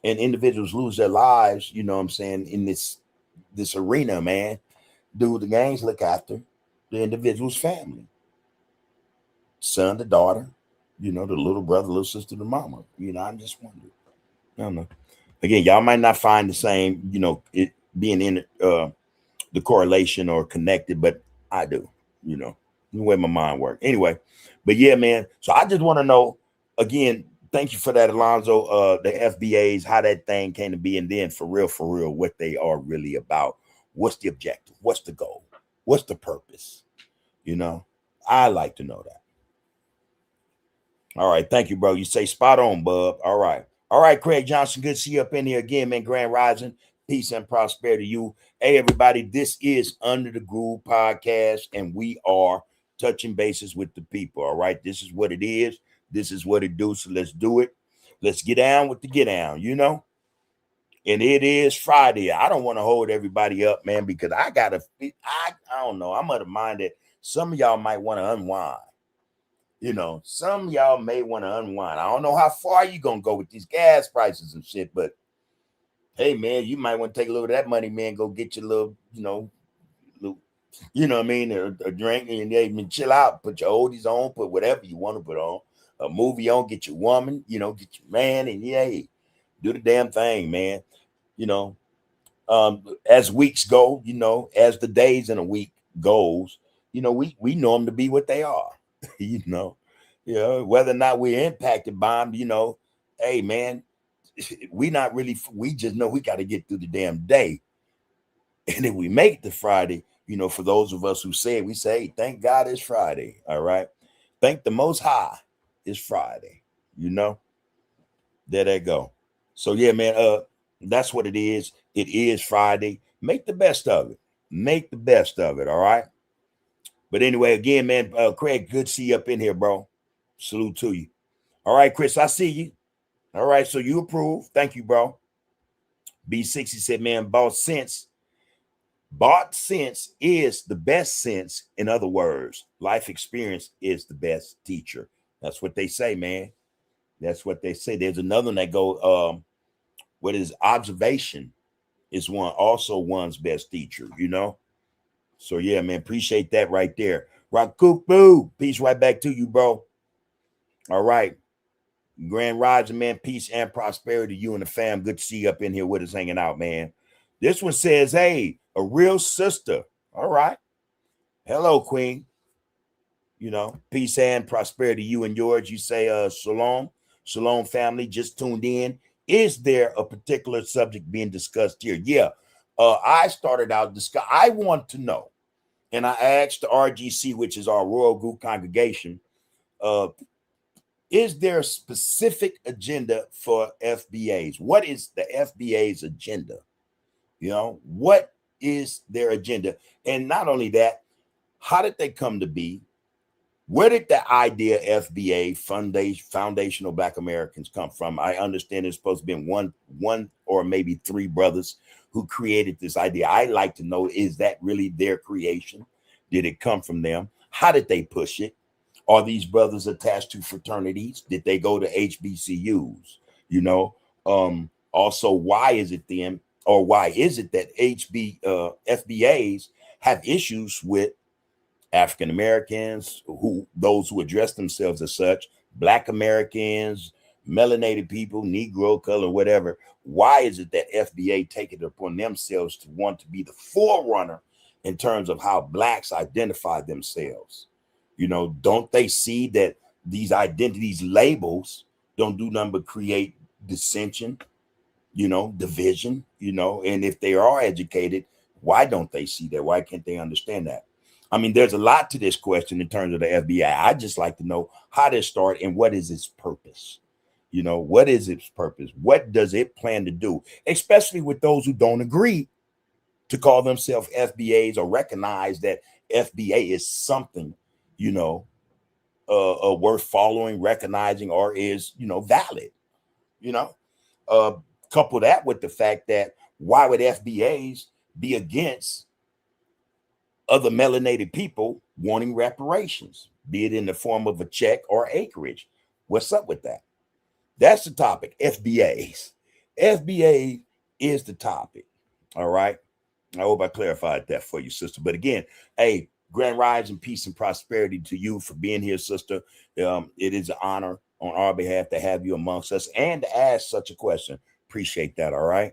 and individuals lose their lives, in this arena, man. Do the gangs look after the individual's family? Son, the daughter, the little brother, little sister, the mama. I'm just wondering. I don't know. Again, y'all might not find the same, it being in the correlation or connected, but I do, the way my mind works. Anyway, but yeah, man. So I just want to know, again, thank you for that, Alonzo, the FBAs, how that thing came to be, and then for real, what they are really about. What's the objective? What's the goal? What's the purpose? I like to know that. All right. Thank you, bro. You say spot on, bub. All right. All right, Craig Johnson. Good to see you up in here again, man. Grand Rising. Peace and prosperity to you. Hey, everybody. This is Under the Groove Podcast, and we are touching bases with the people. All right. This is what it is. This is what it do. So let's do it. Let's get down with the get down, And it is Friday. I don't want to hold everybody up, man, because I don't know. I'm of the mind that some of y'all might want to unwind. Some of y'all may want to unwind. I don't know how far you going to go with these gas prices and shit, but hey, man, you might want to take a little of that money, man, go get your little, what I mean, a drink, and then chill out, put your oldies on, put whatever you want to put on, a movie on, get your woman, get your man, and do the damn thing, man. As weeks go, as the days in a week goals, we know them to be what they are. you know, whether or not we're impacted by them, hey man, we just know we got to get through the damn day. And if we make it to Friday, for those of us who say it, we say, hey, thank God it's Friday. All right. Thank the Most High it's Friday. There they go. So yeah, man, that's what it is. It is Friday. Make the best of it. Make the best of it. All right. But anyway, again, man, Craig, good to see you up in here, bro. Salute to you. All right, Chris, I see you. All right, so you approve. Thank you, bro. B60 said, man, bought sense is the best sense. In other words, life experience is the best teacher. That's what they say, man. That's what they say. There's another one that go, what is observation is one's best teacher, So yeah, man, appreciate that right there. Rakupu, peace right back to you, bro. All right. Grand Rising, man, peace and prosperity to you and the fam. Good to see you up in here with us hanging out, man. This one says, hey, a real sister. All right. Hello, Queen. Peace and prosperity to you and yours. You say, shalom. Shalom, family. Just tuned in. Is there a particular subject being discussed here? Yeah. I started out I want to know. And I asked the RGC, which is our Royal Group congregation, is there a specific agenda for FBAs? What is the FBA's agenda? What is their agenda? And not only that, how did they come to be? Where did the idea FBA, Foundational Black Americans, come from? I understand it's supposed to be one or maybe three brothers who created this idea. I'd like to know, is that really their creation? Did it come from them? How did they push it? Are these brothers attached to fraternities? Did they go to HBCUs? Also, why is it that FBAs have issues with African Americans, those who address themselves as such, Black Americans, melanated people, Negro, color, whatever? Why is it that FBA take it upon themselves to want to be the forerunner in terms of how Blacks identify themselves? Don't they see that these identities labels don't do nothing but create dissension, division, and if they are educated, why don't they see that? Why can't they understand that? I mean, there's a lot to this question in terms of the FBI. I just like to know how to start and what is its purpose? What is its purpose? What does it plan to do? Especially with those who don't agree to call themselves FBAs or recognize that FBA is something, worth following, recognizing, or is, valid. Couple that with the fact that why would FBAs be against other melanated people wanting reparations, be it in the form of a check or acreage? What's up with that? That's the topic. FBAs. FBA is the topic. All right. I hope I clarified that for you, sister. But again, hey, grand rise and peace and prosperity to you for being here, sister. It is an honor on our behalf to have you amongst us and to ask such a question. Appreciate that. All right.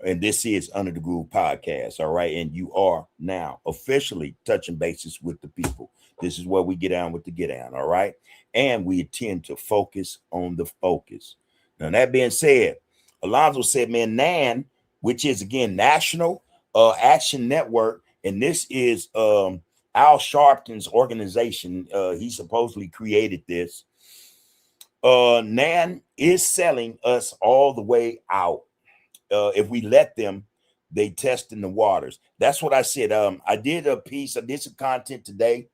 And this is Under the Groove Podcast. All right. And you are now officially touching bases with the people. This is where we get down with the get down. All right. And we intend to focus on the focus. Now, that being said, Alonzo said, man, NAN, which is again National Action Network, and this is Al Sharpton's organization. He supposedly created this. NAN is selling us all the way out. If we let them, they test in the waters. That's what I said. I did some content today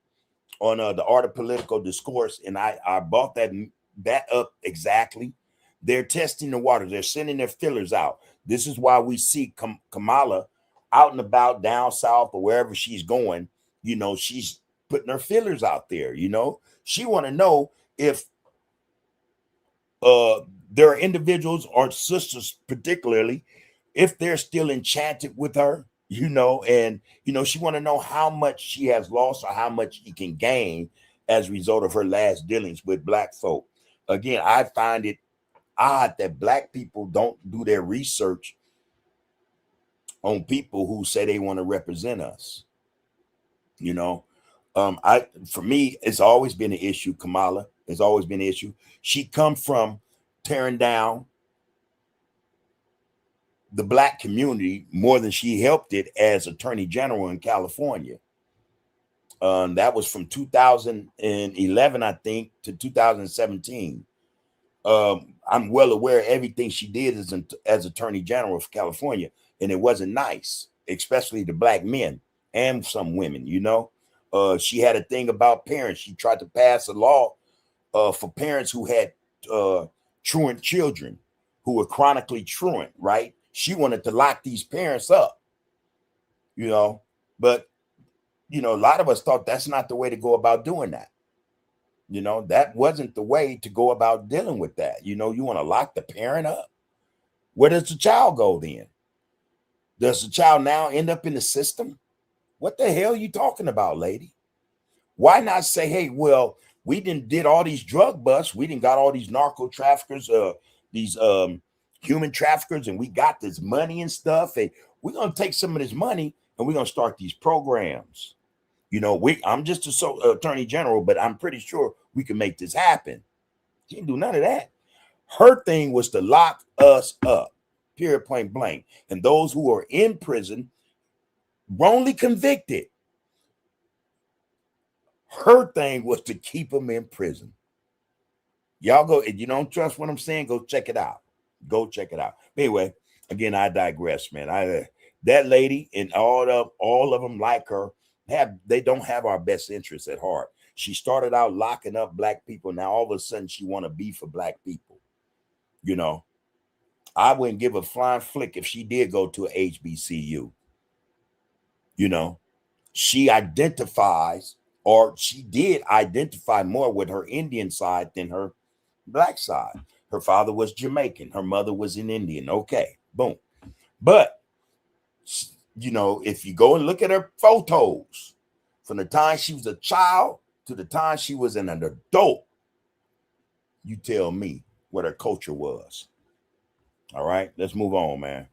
on the art of political discourse, and I brought that up exactly. They're testing the waters. They're sending their fillers out. This is why we see Kamala out and about down south or wherever she's going. She's putting her fillers out there. She want to know if there are individuals or sisters, particularly, if they're still enchanted with her, and she want to know how much she has lost or how much she can gain as a result of her last dealings with Black folk. Again, I find it odd that Black people don't do their research on people who say they want to represent us. You know, for me, it's always been an issue. Kamala, it's always been an issue. She come from tearing down the black community more than she helped it as Attorney General in California. That was from 2011, I think, to 2017. I'm well aware of everything she did as Attorney General for California, and it wasn't nice, especially the black men and some women. You know, she had a thing about parents. She tried to pass a law for parents who had truant children who were chronically truant, right? She wanted to lock these parents up, you know, but, you know, a lot of us thought that's not the way to go about doing that. You know, that wasn't the way to go about dealing with that. You know, you want to lock the parent up. Where does the child go then? Does the child now end up in the system? What the hell are you talking about, lady? Why not say, hey, well, we did all these drug busts. We didn't got all these narco traffickers, these human traffickers, and we got this money and stuff. And we're going to take some of this money and we're going to start these programs. You know, I'm just Attorney General, but I'm pretty sure we can make this happen. She didn't do none of that. Her thing was to lock us up, period, point blank. And those who are in prison, wrongly convicted, her thing was to keep them in prison. Y'all go, if you don't trust what I'm saying, go check it out. Go check it out. Anyway, again, I digress, man. That lady and all of them like her, they don't have our best interests at heart. She started out locking up black people. Now all of a sudden she want to be for black people. You know, I wouldn't give a flying flick if she did go to a HBCU. You know, she identifies, or she did identify more with her Indian side than her black side. Her father was Jamaican. Her mother was an Indian. Okay, boom. But, you know, if you go and look at her photos from the time she was a child to the time she was an adult, you tell me what her culture was. All right, let's move on, man.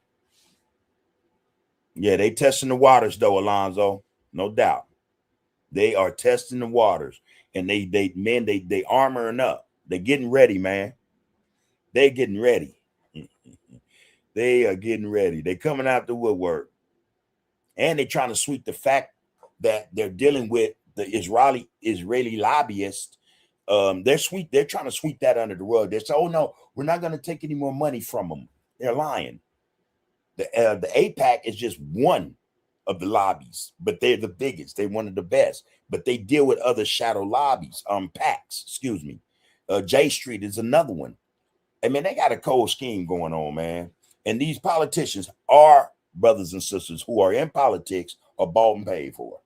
Yeah, they testing the waters, though, Alonzo. No doubt. They are testing the waters. And they armoring up. They're getting ready, man. They're getting ready. They are getting ready. They're coming out the woodwork. And they're trying to sweep the fact that they're dealing with the Israeli lobbyists. They're trying to sweep that under the rug. They say, oh no, we're not going to take any more money from them. They're lying. The APAC is just one of the lobbies, but they're the biggest. They're one of the best. But they deal with other shadow lobbies, PACs, excuse me. J Street is another one. I mean, they got a cold scheme going on, man. And these politicians are brothers and sisters who are in politics are bought and paid for.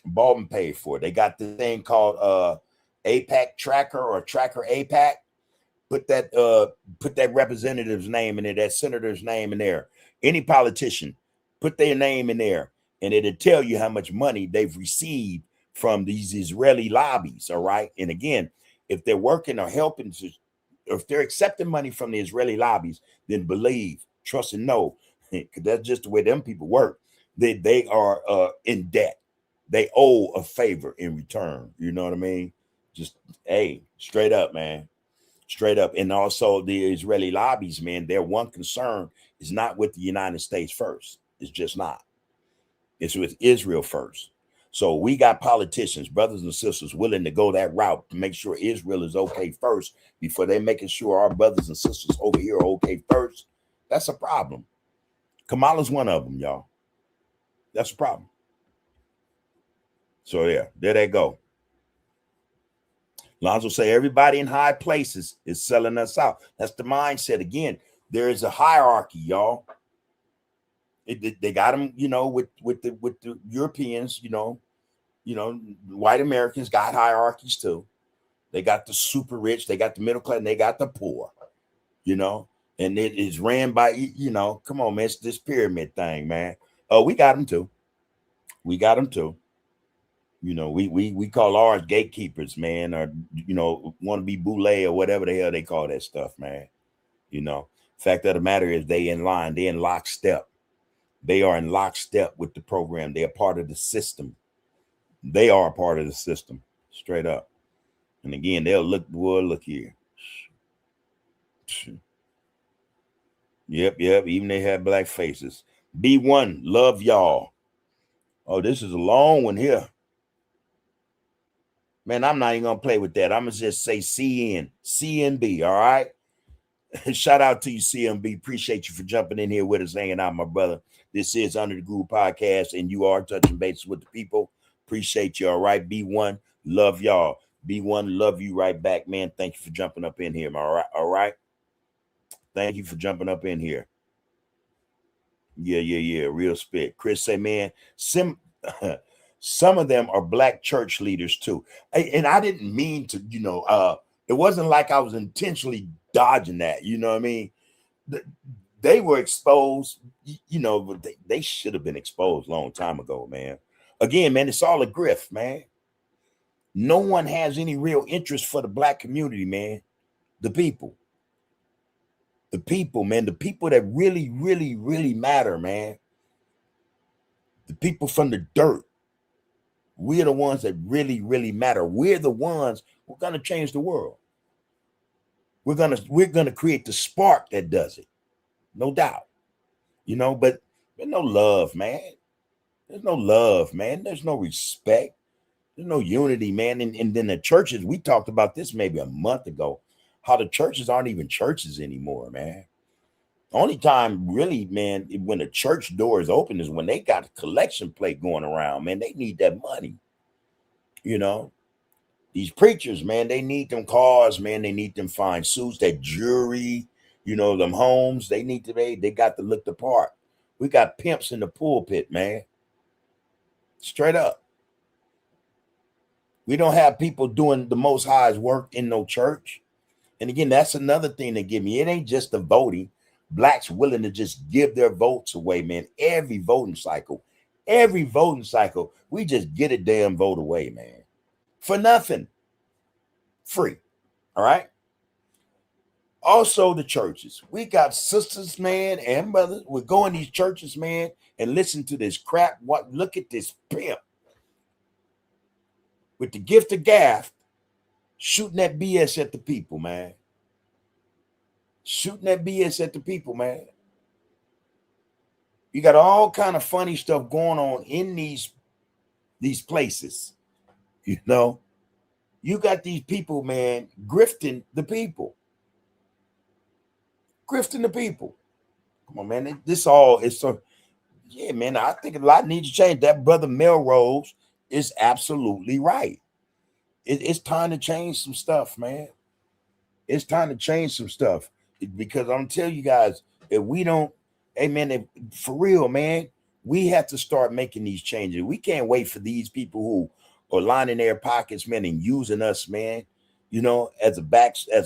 Bought and paid for. They got the thing called APAC Tracker or Tracker APAC. Put that representative's name in there, that senator's name in there. Any politician, put their name in there, and it'll tell you how much money they've received from these Israeli lobbies. All right. And again, if they're working or helping, if they're accepting money from the Israeli lobbies, then believe, trust, and know, because that's just the way them people work. They are in debt. They owe a favor in return. You know what I mean? Just, hey, straight up, man. Straight up. And also the Israeli lobbies, man, their one concern is not with the United States first. It's just not. It's with Israel first. So we got politicians, brothers and sisters, willing to go that route to make sure Israel is okay first before they're making sure our brothers and sisters over here are okay first. That's a problem. Kamala's one of them, y'all. That's a problem. So yeah, there they go. Lonzo say everybody in high places is selling us out. That's the mindset. Again, there is a hierarchy, y'all. They got them, you know, with the Europeans, you know, white Americans got hierarchies too. They got the super rich, they got the middle class, and they got the poor, you know, and it is ran by, you know, come on, man, it's this pyramid thing, man. Oh, we got them too. We got them too. You know, we call ours gatekeepers, man, or, you know, want to be boule or whatever the hell they call that stuff, man. You know, fact of the matter is they in line, they in lockstep. They are in lockstep with the program. They are part of the system. They are a part of the system, straight up. And again, they'll look, boy, look here. Yep. Even they have black faces. B1, love y'all. Oh, this is a long one here. Man, I'm not even going to play with that. I'm going to just say CNB, all right? Shout out to you, CMB. Appreciate you for jumping in here with us, hanging out, my brother. This is Under the Groove Podcast, and you are touching bases with the people. Appreciate you, all right? B1, love y'all. B1, love you right back, man. Thank you for jumping up in here, all right? Thank you for jumping up in here. Yeah. Real spit. Chris say, man, some of them are black church leaders too. And I didn't mean to, it wasn't like I was intentionally dodging that. You know what I mean? They were exposed, but they should have been exposed a long time ago, man. Again, man, it's all a grift, man. No one has any real interest for the black community, man. The people, man, the people that really, really, really matter, man. The people from the dirt. We're the ones that really, really matter. We're the ones who are going to change the world. We're gonna create the spark that does it, no doubt. But there's no love, man. There's no love, man. There's no respect. There's no unity, man. And then the churches, we talked about this maybe a month ago, how the churches aren't even churches anymore, man. Only time really, man, when the church door is open is when they got a collection plate going around, man. They need that money. These preachers, man, they need them cars, man. They need them fine suits, that jewelry, them homes. They got to look the part. We got pimps in the pulpit, man. Straight up. We don't have people doing the Most High's work in no church. And again, that's another thing they give me. It ain't just the voting. Blacks willing to just give their votes away, man. Every voting cycle, we just get a damn vote away, man. For nothing. Free. All right. Also, the churches. We got sisters, man, and brothers. We go in these churches, man, and listen to this crap. Look at this pimp with the gift of gab, shooting that BS at the people, man. You got all kind of funny stuff going on in these places. You got these people, man, grifting the people. Come on, man. This all is so. Yeah, man. I think a lot needs to change. That brother Melrose is absolutely right. It's time to change some stuff, man. It's time to change some stuff because I'm telling you guys, if we don't, hey, man, for real, man, we have to start making these changes. We can't wait for these people who are lining their pockets, man, and using us, man, as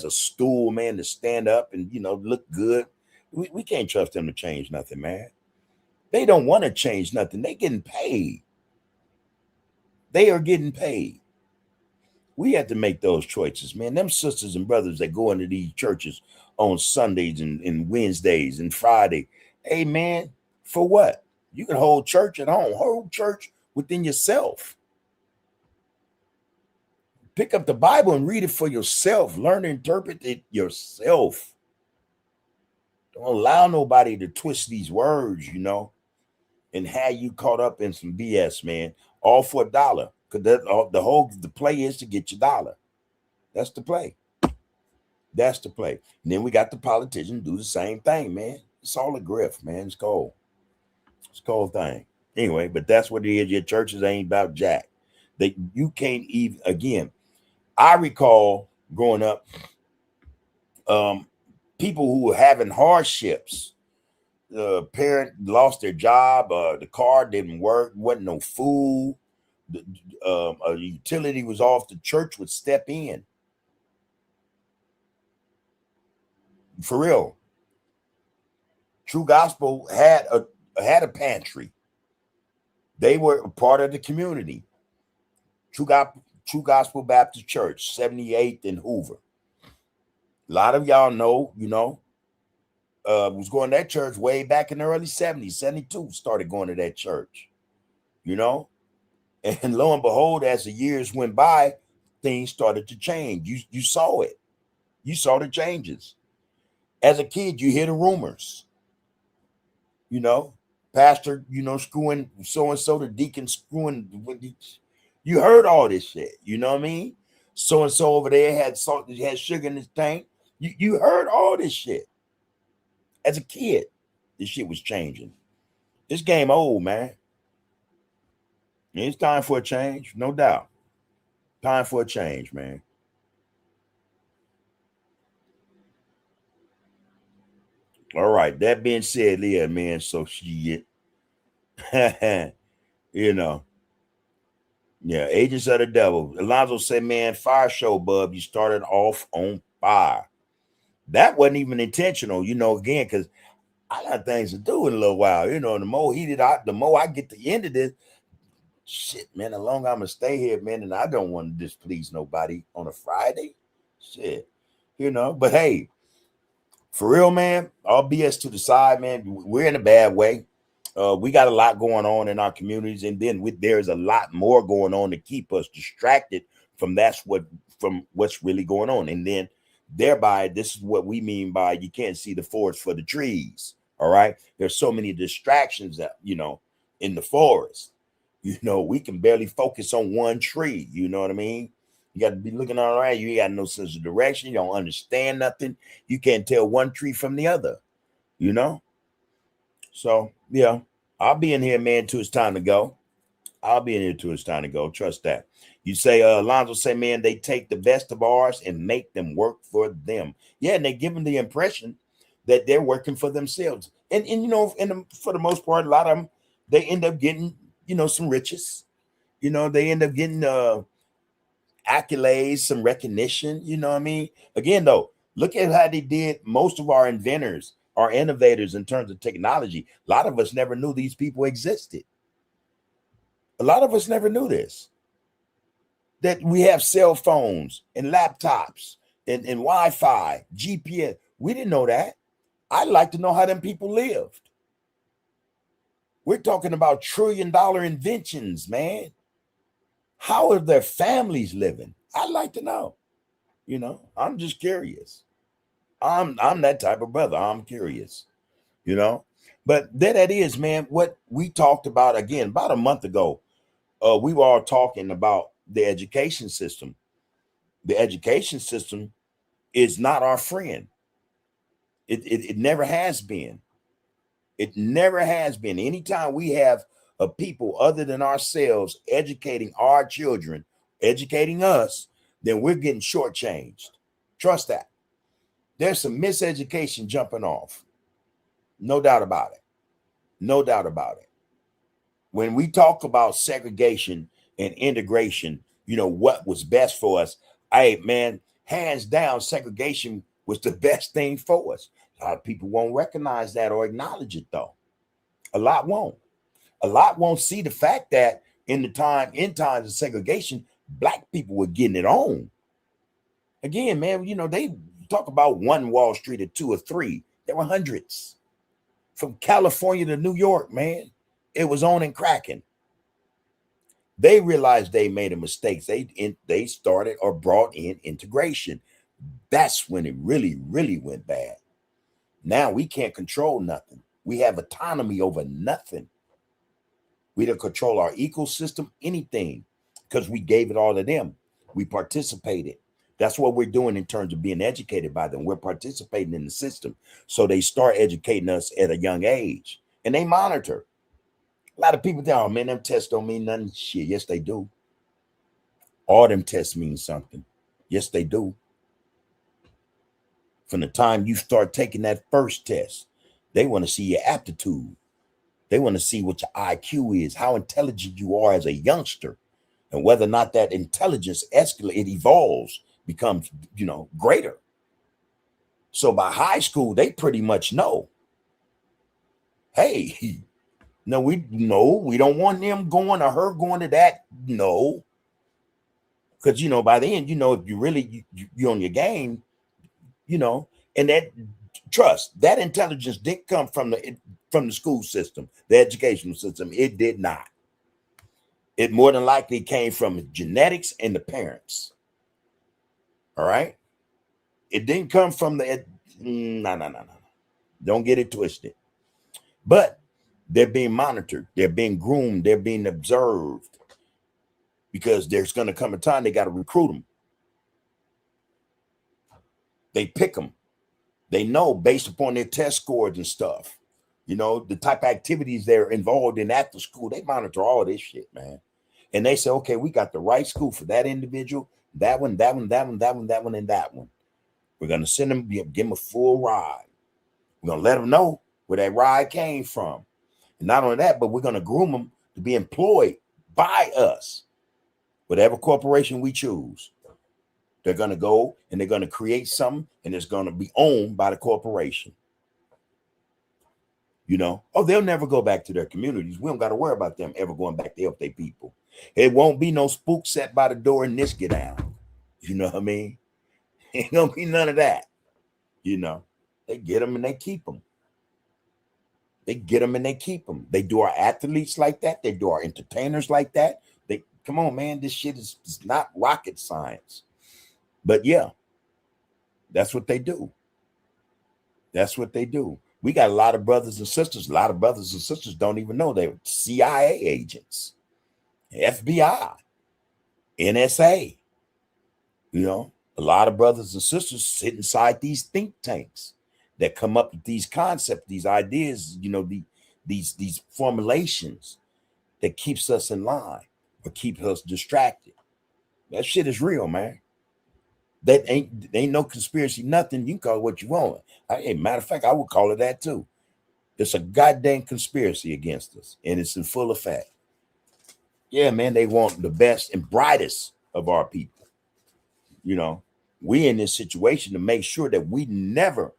a stool, man, to stand up and, look good. We can't trust them to change nothing, man. They don't want to change nothing. They getting paid. They are getting paid. We have to make those choices, man. Them sisters and brothers that go into these churches on Sundays and Wednesdays and Friday. Hey, man, for what? You can hold church at home. Hold church within yourself. Pick up the Bible and read it for yourself. Learn to interpret it yourself. Don't allow nobody to twist these words, and have you caught up in some BS, man. All for $1. Because the play is to get your dollar. That's the play. And then we got the politicians do the same thing, man. It's all a grift, man. It's cold. It's a cold thing. Anyway, but that's what it is. Your churches ain't about jack. You can't even, again, I recall growing up, people who were having hardships. The parent lost their job, the car didn't work, wasn't no food, a utility was off, the church would step in. For real. True Gospel had a pantry. They were a part of the community. True Gospel Baptist Church, 78th and Hoover. A lot of y'all know, was going to that church way back in the early 70s, 72, started going to that church, you know? And lo and behold, as the years went by, things started to change. You saw it. You saw the changes. As a kid, you hear the rumors, you know, pastor, screwing so-and-so, the deacon screwing. You heard all this shit, you know what I mean? So-and-so over there had salt, had sugar in his tank. You heard all this shit. As a kid, this shit was changing. This game old, man. It's time for a change, no doubt. Time for a change, man. All right. That being said, Leah, man, so shit. you know. Yeah, Agents of the Devil. Alonzo said, man, fire show, bub. You started off on fire. That wasn't even intentional, again, because I got things to do in a little while. The more heated the more I get to the end of this. Shit, man, the longer I'm gonna stay here, man, and I don't want to displease nobody on a Friday. Shit, but hey, for real, man, all BS to the side, man. We're in a bad way. We got a lot going on in our communities, and then there's a lot more going on to keep us distracted from what's really going on. And then thereby, this is what we mean by you can't see the forest for the trees. All right. There's so many distractions that, in the forest. We can barely focus on one tree. You know what I mean? You got to be looking all around. You got no sense of direction. You don't understand nothing. You can't tell one tree from the other, So, yeah, I'll be in here, man, till it's time to go. I'll be in here till it's time to go. Trust that. You say, Alonzo say, man, they take the best of ours and make them work for them. Yeah, and they give them the impression that they're working for themselves. And for the most part, a lot of them, they end up getting, some riches. They end up getting accolades, some recognition. You know what I mean? Again, though, look at how they did most of our inventors, our innovators in terms of technology. A lot of us never knew these people existed. A lot of us never knew this. That we have cell phones and laptops and Wi-Fi, GPS. We didn't know that. I'd like to know how them people lived. We're talking about trillion-dollar inventions, man. How are their families living? I'd like to know. I'm just curious. I'm that type of brother. I'm curious, But there that is, man, what we talked about, again, about a month ago. We were all talking about the education system. The education system is not our friend. It never has been. It never has been. Anytime we have a people other than ourselves educating our children, educating us, then we're getting shortchanged. Trust that. There's some miseducation jumping off. No doubt about it. No doubt about it. When we talk about segregation and integration, what was best for us? Man, hands down, segregation was the best thing for us. A lot of people won't recognize that or acknowledge it, though. A lot won't. A lot won't see the fact that in times of segregation, Black people were getting it on. Again, man, they talk about one Wall Street or two or three. There were hundreds. From California to New York, man, it was on and cracking. They realized they made a mistake. They started or brought in integration. That's when it really, really went bad. Now we can't control nothing. We have autonomy over nothing. We don't control our ecosystem, anything, because we gave it all to them. We participated. That's what we're doing in terms of being educated by them. We're participating in the system. So they start educating us at a young age, and they monitor. A lot of people think, oh, man, them tests don't mean nothing. Shit, yes, they do. All them tests mean something. Yes, they do. From the time you start taking that first test, they want to see your aptitude. They want to see what your IQ is, how intelligent you are as a youngster, and whether or not that intelligence escalates, it evolves, becomes, greater. So by high school, they pretty much know, hey, no, we don't want them going or her going to that. No. Because, by the end, if you really, you're on your game, and that Trust, that intelligence didn't come from the school system, the educational system. It did not. It more than likely came from genetics and the parents. All right. It didn't come from the no. Don't get it twisted. But they're being monitored, they're being groomed, they're being observed, because there's going to come a time they got to recruit them. They pick them. They know based upon their test scores and stuff, you know, the type of activities they're involved in after school. They monitor all this shit, man. And they say, okay, we got the right school for that individual, that one, that one, that one, that one, that one, and that one. We're going to send them, give them a full ride. We're going to let them know where that ride came from. And not only that, but we're going to groom them to be employed by us, whatever corporation we choose. They're going to go and they're going to create something, and it's going to be owned by the corporation. You know, oh, they'll never go back to their communities. We don't got to worry about them ever going back to help their people. It won't be no spook set by the door and this get down. You know what I mean? Ain't gonna be none of that. You know, they get them and they keep them. They get them and they keep them. They do our athletes like that. They do our entertainers like that. They come on, man. This shit is not rocket science. But yeah, that's what they do. That's what they do. We got a lot of brothers and sisters. A lot of brothers and sisters don't even know they're CIA agents, FBI, NSA. You know, a lot of brothers and sisters sit inside these think tanks that come up with these concepts, these ideas, you know, these formulations that keeps us in line or keeps us distracted. That shit is real, man. That ain't no conspiracy, nothing. You can call it what you want. Matter of fact, I would call it that too. It's a goddamn conspiracy against us, and it's in full effect. Yeah, man, they want the best and brightest of our people. You know, we in this situation to make sure that we never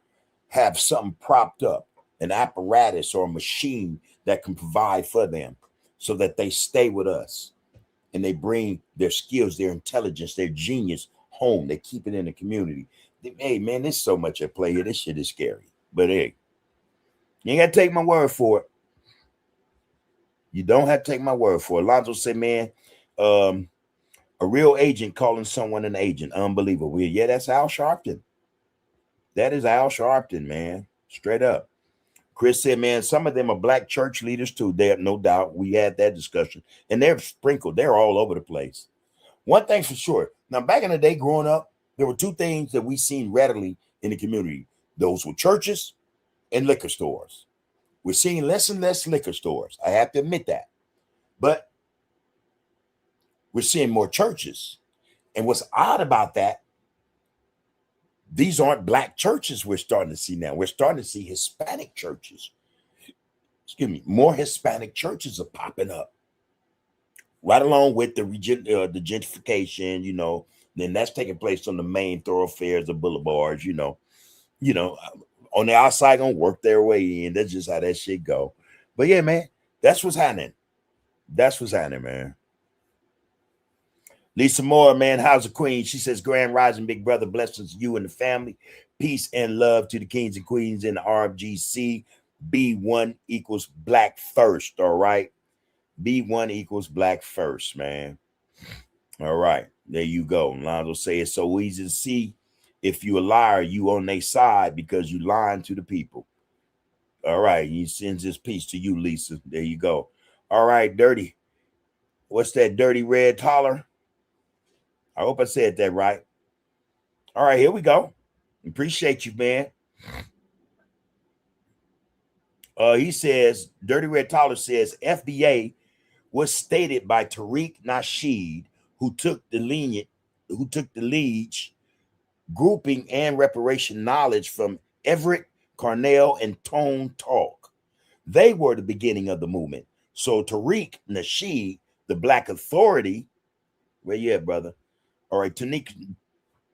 have something propped up, an apparatus or a machine that can provide for them, so that they stay with us and they bring their skills, their intelligence, their genius home. They keep it in the community. Hey, man, there's so much at play here. This shit is scary. But hey, you ain't got to take my word for it. You don't have to take my word for it. Alonzo said, man, a real agent calling someone an agent. Unbelievable. Yeah, that's Al Sharpton. That is Al Sharpton, man. Straight up. Chris said, man, some of them are black church leaders too. There, no doubt. We had that discussion. And they're sprinkled. They're all over the place. One thing for sure. Now, back in the day growing up, there were two things that we seen readily in the community. Those were churches and liquor stores. We're seeing less and less liquor stores. I have to admit that. But we're seeing more churches. And what's odd about that, these aren't black churches we're starting to see now. We're starting to see Hispanic churches. Excuse me. More Hispanic churches are popping up. Right along with the gentrification, you know, then that's taking place on the main thoroughfares, the boulevards, you know, on the outside gonna work their way in. That's just how that shit go. But yeah, man, that's what's happening. That's what's happening, man. Lisa Moore, man, how's the queen? She says, Grand Rising, big brother, blessings to you and the family. Peace and love to the kings and queens in the RFGC. B1 equals black first, all right? B1 equals black first, man. All right, there you go. Lonzo say it's so easy to see if you a liar, you on their side because you lying to the people. All right, he sends his peace to you, Lisa. There you go. All right, Dirty. What's that Dirty Red Taller? I hope I said that right. All right, here we go. Appreciate you, man. He says, Dirty Red Taller says, FBA was stated by Tariq Nasheed, who took the lead, grouping and reparation knowledge from Everett, Cornell, and Tone Talk. They were the beginning of the movement. So Tariq Nasheed, the Black Authority, where you at, brother? All right, Tariq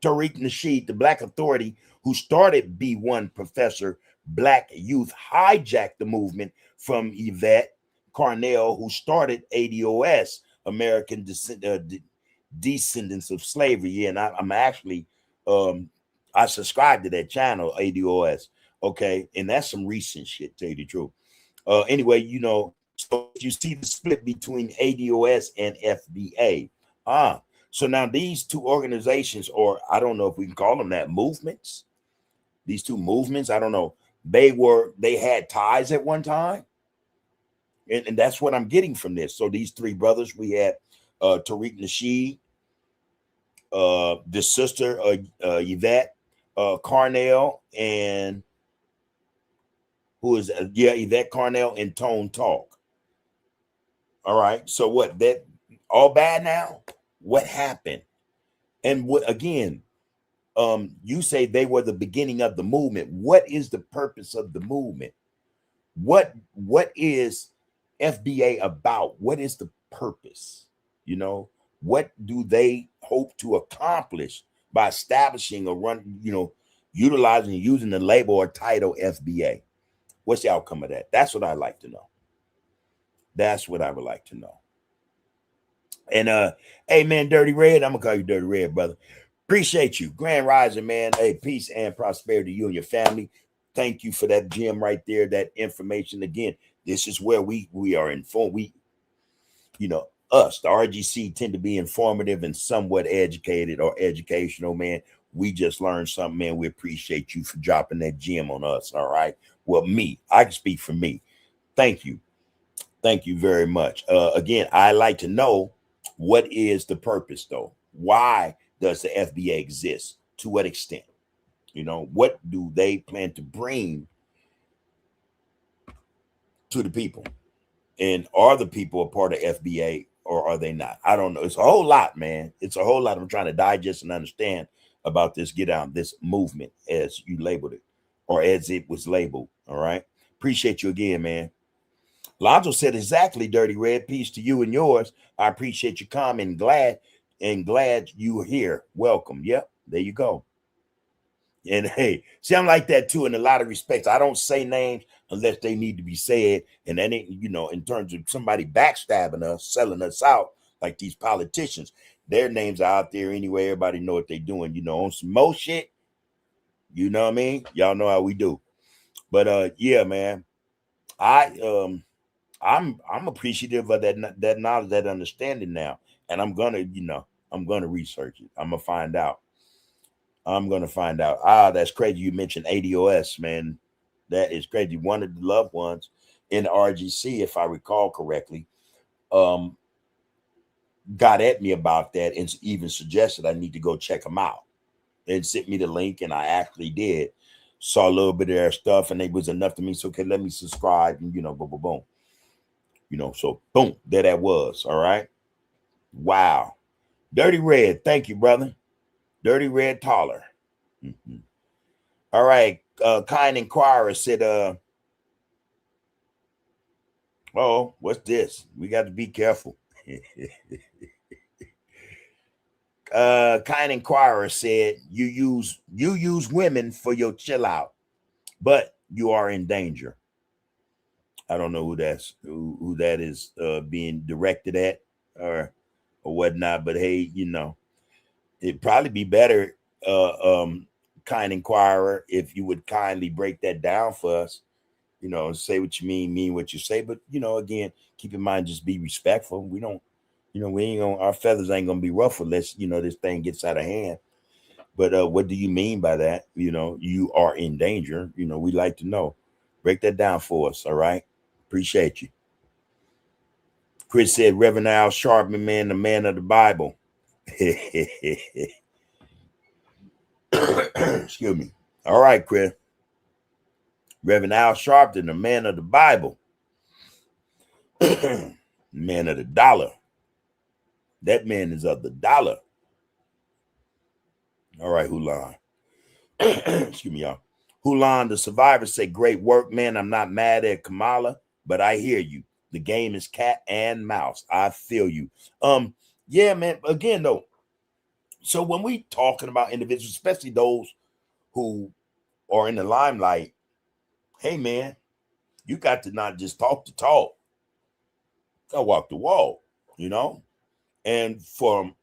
Nasheed, the Black Authority, who started B1 Professor Black Youth, hijacked the movement from Yvette Cornell, who started ADOS, American Descendants of Slavery. Yeah, and I'm actually, I subscribe to that channel, ADOS. Okay, and that's some recent shit, tell you the truth. Anyway, so you see the split between ADOS and FBA. So now these two organizations, or I don't know if we can call them that, movements, these two movements, I don't know, they had ties at one time. And that's what I'm getting from this. So these three brothers, we had Tariq Nasheed, the sister Yvette Carnell, and who is Yvette Carnell and Tone Talk. All right. So what, that all bad now? What happened? And what again? You say they were the beginning of the movement. What is the purpose of the movement? What is FBA about? What is the purpose? What do they hope to accomplish by establishing or utilizing and using the label or title FBA? What's the outcome of that? That's what I'd like to know. That's what I would like to know. And hey man, Dirty Red, I'm gonna call you Dirty Red, brother. Appreciate you. Grand Rising, man. Hey, peace and prosperity to you and your family. Thank you for that gem right there, that information. Again, this is where we are informed. Us, the RGC, tend to be informative and somewhat educated or educational, man. We just learned something, man. We appreciate you for dropping that gem on us, all right? Well, I can speak for me. Thank you. Thank you very much. Again, I like to know, what is the purpose, though? Why does the FBA exist? To what extent? What do they plan to bring to the people? And are the people a part of FBA or are they not? I don't know. It's a whole lot, man. It's a whole lot. I'm trying to digest and understand about this this movement, as you labeled it, or as it was labeled. All right. Appreciate you again, man. Lonzo said exactly, Dirty Red. Peace to you and yours. I appreciate your comment. Glad you are here. Welcome. Yep. There you go. And hey, see, I'm like that too in a lot of respects. I don't say names unless they need to be said. And then, in terms of somebody backstabbing us, selling us out, like these politicians, their names are out there anyway. Everybody know what they're doing, on some more shit. You know what I mean? Y'all know how we do. But yeah, man, I'm appreciative of that knowledge, that understanding now. And I'm gonna research it. I'm gonna find out. That's crazy. You mentioned ADOS, man. That is crazy. One of the loved ones in the RGC, if I recall correctly, got at me about that and even suggested I need to go check them out and sent me the link. And I actually did. Saw a little bit of their stuff and it was enough to me. So, okay, let me subscribe and, boom, boom, boom. So boom, there that was. All right. Wow. Dirty Red. Thank you, brother. Dirty Red Taller. Mm-hmm. All right. Kind Inquirer said, oh, what's this? We got to be careful. Kind Inquirer said, you use women for your chill out, but you are in danger. I don't know who that is being directed at or whatnot, but hey, it'd probably be better, Kind Inquirer, if you would kindly break that down for us. Say what you mean what you say, but again, keep in mind, just be respectful. We don't, we ain't gonna, our feathers ain't gonna be ruffled unless this thing gets out of hand. But what do you mean by that? You are in danger. We like to know. Break that down for us. All right. Appreciate you. Chris said, Reverend Al Sharpton, man, the man of the Bible. Excuse me. All right, Chris. Reverend Al Sharpton, the man of the Bible. Man of the dollar. That man is of the dollar. All right, Hulan. Excuse me, y'all. Hulan, the survivor, say, great work, man. I'm not mad at Kamala, but I hear you. The game is cat and mouse. I feel you. Yeah, man. Again, though. So when we talking about individuals, especially those who are in the limelight, hey, man, you got to not just talk the talk. I walk the wall, And from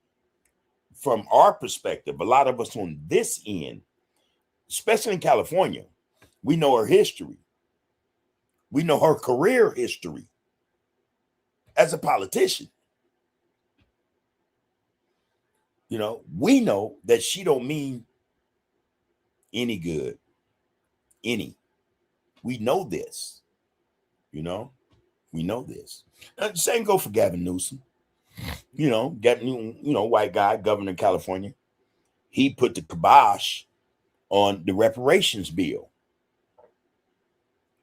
our perspective, a lot of us on this end, especially in California, We know her history. We know her career history as a politician. You know, we know that she don't mean any good. Any. We know this. You know, we know this. Same go for Gavin Newsom. You know, white guy, governor of California. He put the kibosh on the reparations bill.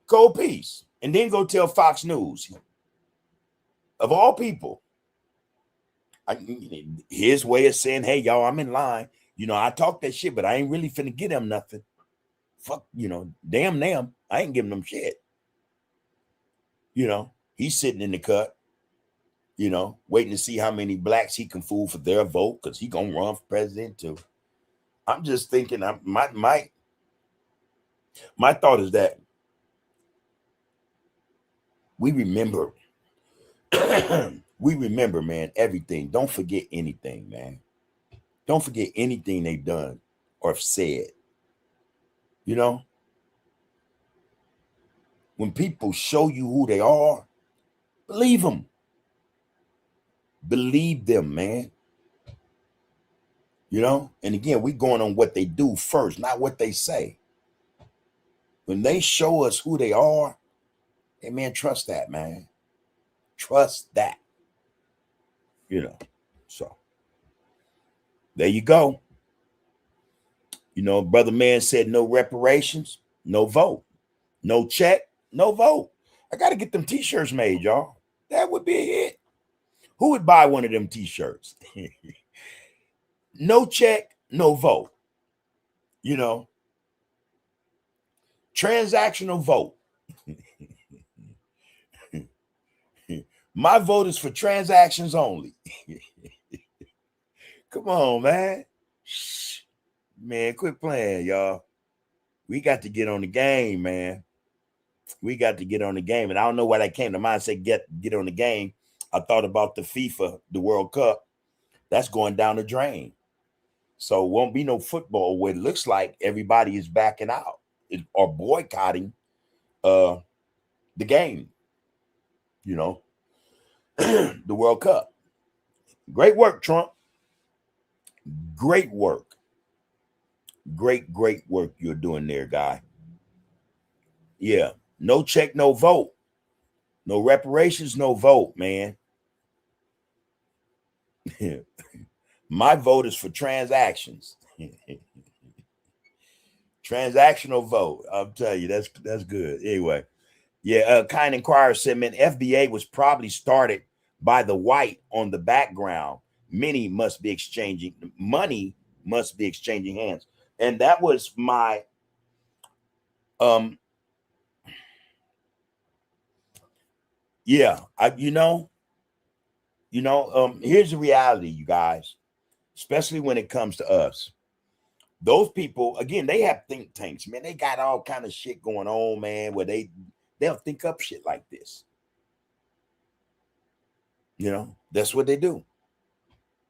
Cold peace. And then go tell Fox News, of all people, his way of saying, hey, y'all, I'm in line. You know, I talk that shit, but I ain't really finna get them nothing. Fuck, you know, damn them. I ain't giving them shit. You know, he's sitting in the cut, you know, waiting to see how many blacks he can fool for their vote, because he gonna run for president too. I'm just thinking, my thought is that we remember, man, everything. Don't forget anything, man. Don't forget anything they've done or have said. You know, when people show you who they are, believe them. Believe them, man. You know, and again, we're going on what they do first, not what they say. When they show us who they are, hey, man, trust that, man. Trust that. You know, so there you go. You know, brother man said no reparations, no vote. No check, no vote. I got to get them t-shirts made, y'all. That would be a hit. Who would buy one of them t-shirts? No check, no vote. You know, transactional vote. My vote is for transactions only. Come on, man. Shh. Man, quit playing, y'all. We got to get on the game, man. We got to get on the game. And I don't know why that came to mind. Say get on the game. I thought about the FIFA, the World Cup. That's going down the drain. So it won't be no football where it looks like everybody is backing out or boycotting the game, you know, the World Cup. Great work, Trump. Great work. Great work you're doing there, guy. Yeah. No check, no vote. No reparations, no vote, man. My vote is for transactions. Transactional vote. I'll tell you, that's good. Anyway, yeah. Kind Inquirer said, man, FBA was probably started by the white on the background. Money must be exchanging hands, and that was my yeah. Here's the reality, you guys, especially when it comes to us. Those people, again, they have think tanks, man. They got all kind of shit going on, man, where they'll think up shit like this. You know, that's what they do.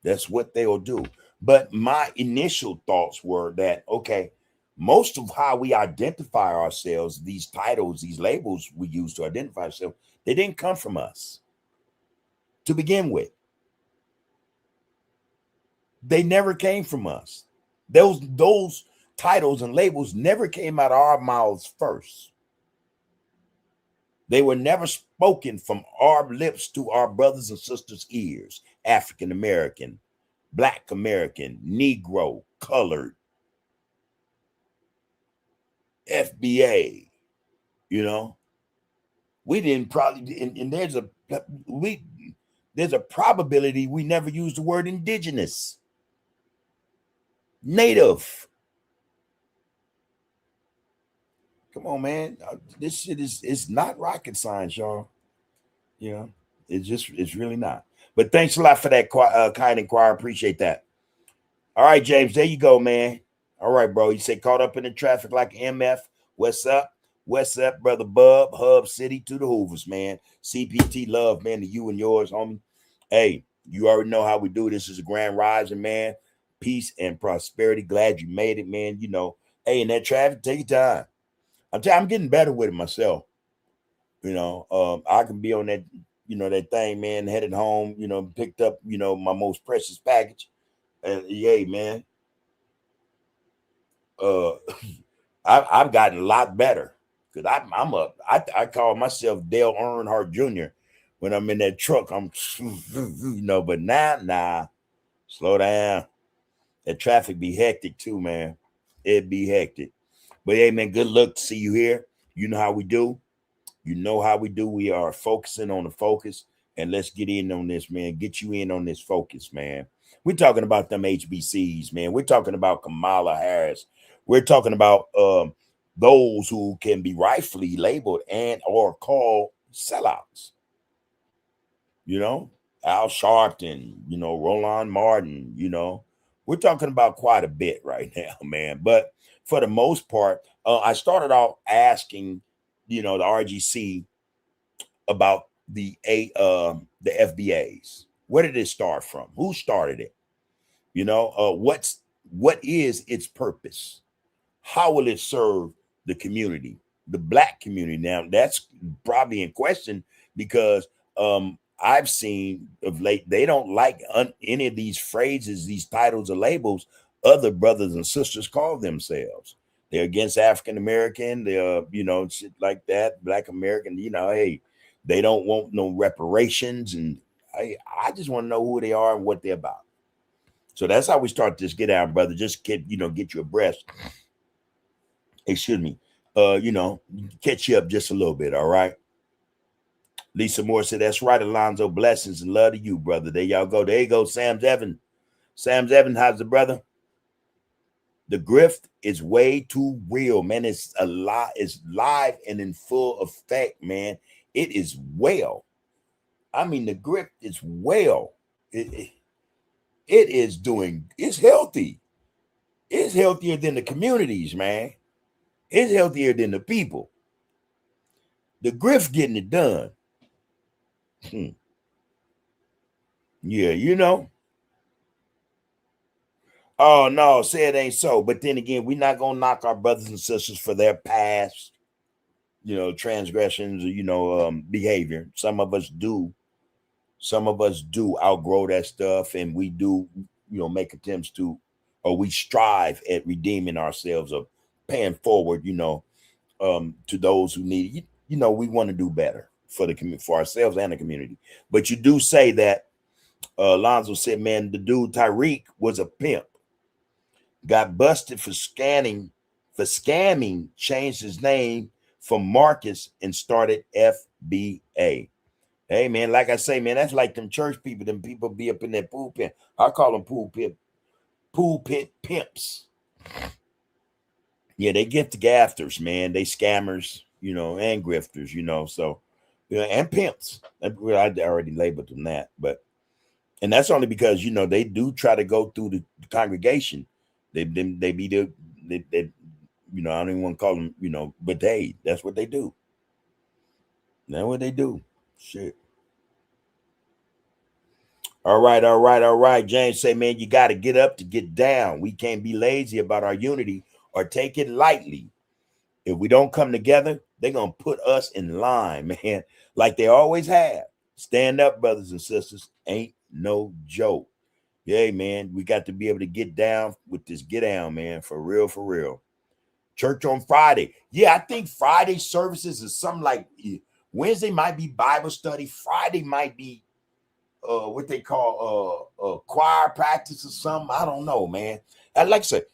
That's what they'll do. But my initial thoughts were that, okay, most of how we identify ourselves, these titles, these labels we use to identify ourselves, they didn't come from us to begin with. They never came from us. Those titles and labels never came out of our mouths first. They were never spoken from our lips to our brothers and sisters' ears. African American, Black American, Negro, colored, FBA, you know. We didn't probably, and there's a probability we never used the word indigenous, native. Come on, man. This shit it's not rocket science, y'all. You know, it's really not. But thanks a lot for that kind inquiry. Appreciate that. All right, James, there you go, man. All right, bro. You say caught up in the traffic like MF. What's up? What's up, brother Bub? Hub City to the Hoovers, man. CPT love, man, to you and yours, homie. Hey, you already know how we do. This is a grand rising, man. Peace and prosperity. Glad you made it, man. You know, hey, in that traffic, take your time. I'm getting better with it myself. I can be on that, that thing, man, headed home, picked up, my most precious package. And yay, man. Uh I've gotten a lot better because I call myself Dale Earnhardt Jr. When I'm in that truck. I'm but nah, slow down. That traffic be hectic too, man. It be hectic. But hey, man, good luck to see you here. You know how we do. You know how we do. We are focusing on the focus. And let's get in on this, man. Get you in on this focus, man. We're talking about them HBCs, man. We're talking about Kamala Harris. We're talking about those who can be rightfully labeled and or called sellouts. Al Sharpton, Roland Martin, we're talking about quite a bit right now, man. But for the most part, I started off asking, the RGC about the FBAs. Where did it start from? Who started it? What is its purpose? How will it serve the community, the Black community? Now that's probably in question because I've seen of late they don't like any of these phrases, these titles or labels other brothers and sisters call themselves. They're against African American, they're shit like that, Black American. Hey, they don't want no reparations, and I just want to know who they are and what they're about. So that's how we start this Get Out, brother. Just get you abreast. Excuse me. Catch you up just a little bit, all right? Lisa Moore said, that's right, Alonzo. Blessings and love to you, brother. There y'all go. There you go, Sam's Evan. Sam's Evan, how's the brother? The grift is way too real, man. It's a lot. It's live and in full effect, man. It is well. I mean, the grift is well. It is doing. It's healthy. It's healthier than the communities, man. It's healthier than the people. The grift getting it done. Yeah, Oh no, say it ain't so. But then again, we're not gonna knock our brothers and sisters for their past, transgressions or behavior. Some of us do. Some of us do outgrow that stuff, and we do, make attempts to, or we strive at redeeming ourselves or paying forward, to those who need it. We want to do better for for ourselves and the community. But you do say that Lonzo said, man, the dude Tyreek was a pimp. Got busted for scamming, changed his name from Marcus and started FBA. Hey man, like I say, man, that's like them church people. Them people be up in that pulpit. I call them pulpit pimps. Yeah, they get the gaffers, man. They scammers, and grifters, So, and pimps. I already labeled them that, and that's only because they do try to go through the congregation. They be the I don't even want to call them, but that's what they do. That's what they do. Shit. All right. James say, man, you got to get up to get down. We can't be lazy about our unity or take it lightly. If we don't come together, they're going to put us in line, man, like they always have. Stand up, brothers and sisters. Ain't no joke. Yeah, man, we got to be able to get down with this get down, man, for real, for real. Church on Friday. Yeah, I think Friday services is something like Wednesday might be Bible study. Friday might be what they call choir practice or something. I don't know, man. I like I said,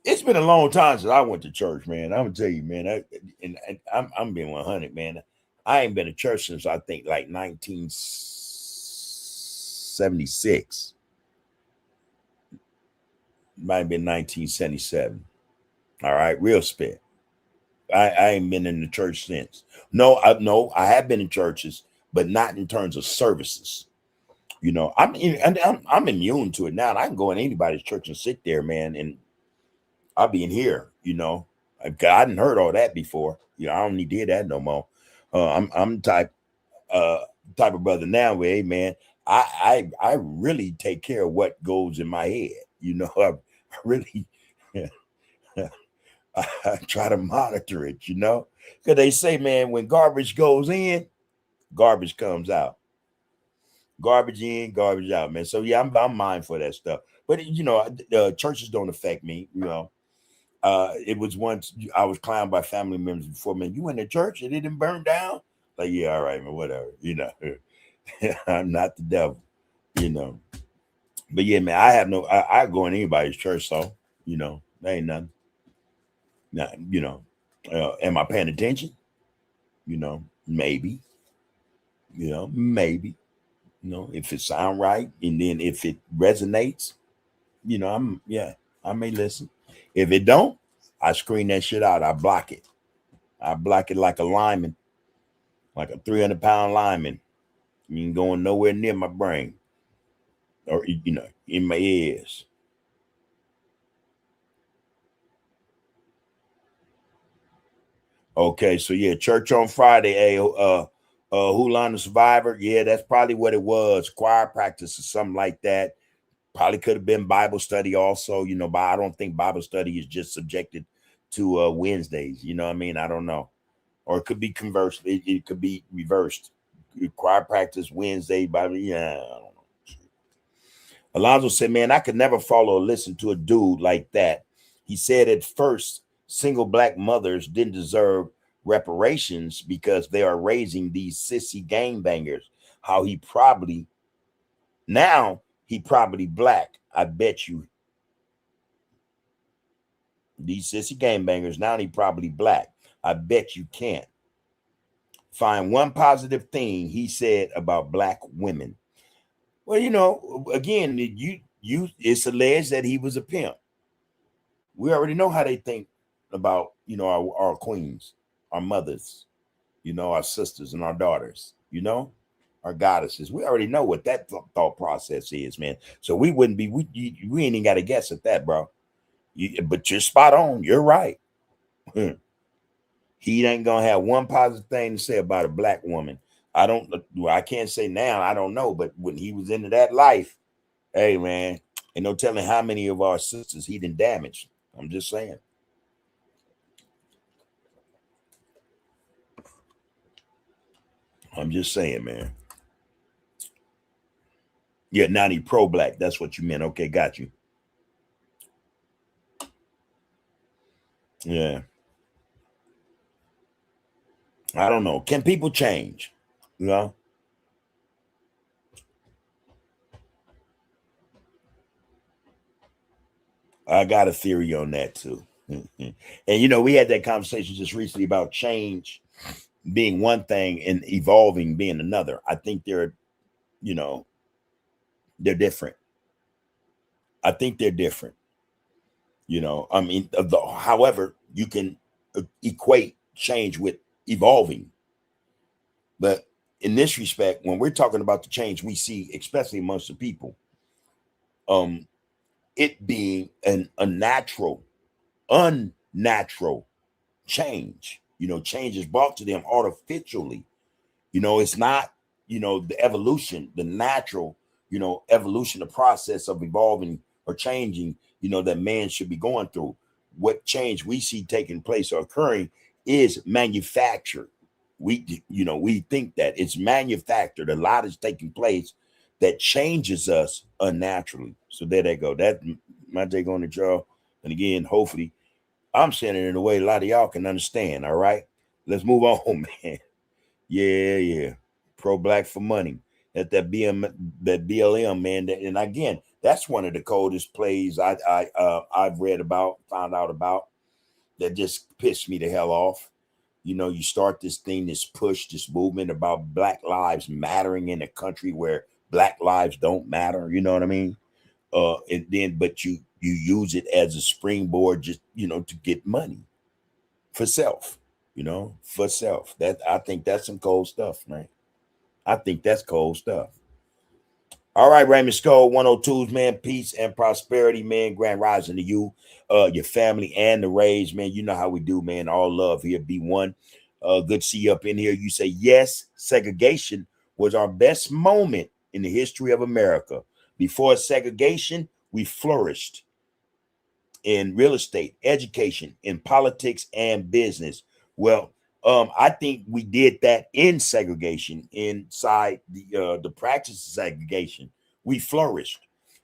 it's been a long time since I went to church, man. I'm gonna tell you, man. I'm being 100, man. I ain't been to church since I think like 1976. Might have been 1977. All right, real spit. I ain't been in the church since. No, I have been in churches, but not in terms of services. I'm immune to it now. And I can go in anybody's church and sit there, man, and I'll be in here. I hadn't heard all that before. I don't need to hear that no more. I'm type of brother now where, hey, man, I really take care of what goes in my head. I really I try to monitor it, you know, because they say, man, when garbage goes in, garbage comes out. Garbage in, garbage out, man. So yeah, I'm mindful of that stuff. But you know, churches don't affect me. You know, it was once I was clowned by family members before. Man, you went to church and it didn't burn down. Like, yeah, all right, man, whatever. You know, I'm not the devil. You know, but yeah, man, I have no. I go in anybody's church, so you know, there ain't nothing. Now, you know, am I paying attention? You know, maybe. You know, maybe. You know, if it sound right, and then if it resonates, you know, I may listen. If it don't, I screen that shit out. I block it. I block it like a lineman, like a 300-pound lineman. You ain't going nowhere near my brain or, you know, in my ears. Okay, so yeah, church on Friday. Hey, Hulan the Survivor. Yeah, that's probably what it was. Choir practice or something like that. Probably could have been Bible study also, you know, but I don't think Bible study is just subjected to Wednesdays. You know what I mean? I don't know. Or it could be conversed. It could be reversed. Choir practice Wednesday, Bible. Yeah, I don't know. Alonzo said, man, I could never follow or listen to a dude like that. He said at first, single black mothers didn't deserve reparations because they are raising these sissy gangbangers. How he probably, now he probably black. I bet you. These sissy gangbangers, now he probably black. I bet you can't find one positive thing he said about black women. Well, you know, again, it's alleged that he was a pimp. We already know how they think about, you know, our queens, our mothers, you know, our sisters and our daughters, you know, our goddesses. We already know what that thought process is, man. So we wouldn't be, we ain't even got to guess at that, bro. But you're spot on. You're right. He ain't gonna have one positive thing to say about a black woman. I can't say now, I don't know, but when he was into that life, hey man, ain't no telling how many of our sisters he done damaged. I'm just saying. I'm just saying, man. Yeah, now he pro-black. That's what you meant. Okay, got you. Yeah. I don't know. Can people change? You know? I got a theory on that too. And you know, we had that conversation just recently about change being one thing and evolving being another. I think you know, they're different. I think they're different. You know, I mean, however, you can equate change with evolving. But in this respect, when we're talking about the change we see, especially amongst the people, um, it being an unnatural change. You know, change is brought to them artificially. You know, it's not, you know, the evolution, the natural, you know, evolution, the process of evolving or changing, you know, that man should be going through. What change we see taking place or occurring is manufactured. You know, we think that it's manufactured. A lot is taking place that changes us unnaturally. So there they go. That's my take on it, y'all. And again, hopefully, I'm saying it in a way a lot of y'all can understand. All right, let's move on, man. Yeah. Pro-black for money. That BLM, man. And again, that's one of the coldest plays I've read about, found out about, that just pissed me the hell off. You know, you start this thing, this push, this movement about Black lives mattering in a country where Black lives don't matter. You know what I mean? And then, but you use it as a springboard, just, you know, to get money for self. You know, for self. That, I think that's some cold stuff, man. I think that's cold stuff. All right, Raymond Skull, 102s, man. Peace and prosperity, man. Grand rising to you, your family, and the Rays, man. You know how we do, man. All love here. Be one. Good to see you up in here. You say, yes, segregation was our best moment in the history of America. Before segregation, we flourished. in real estate, education, in politics and business. Well, I think we did that in segregation, inside the practice of segregation. We flourished.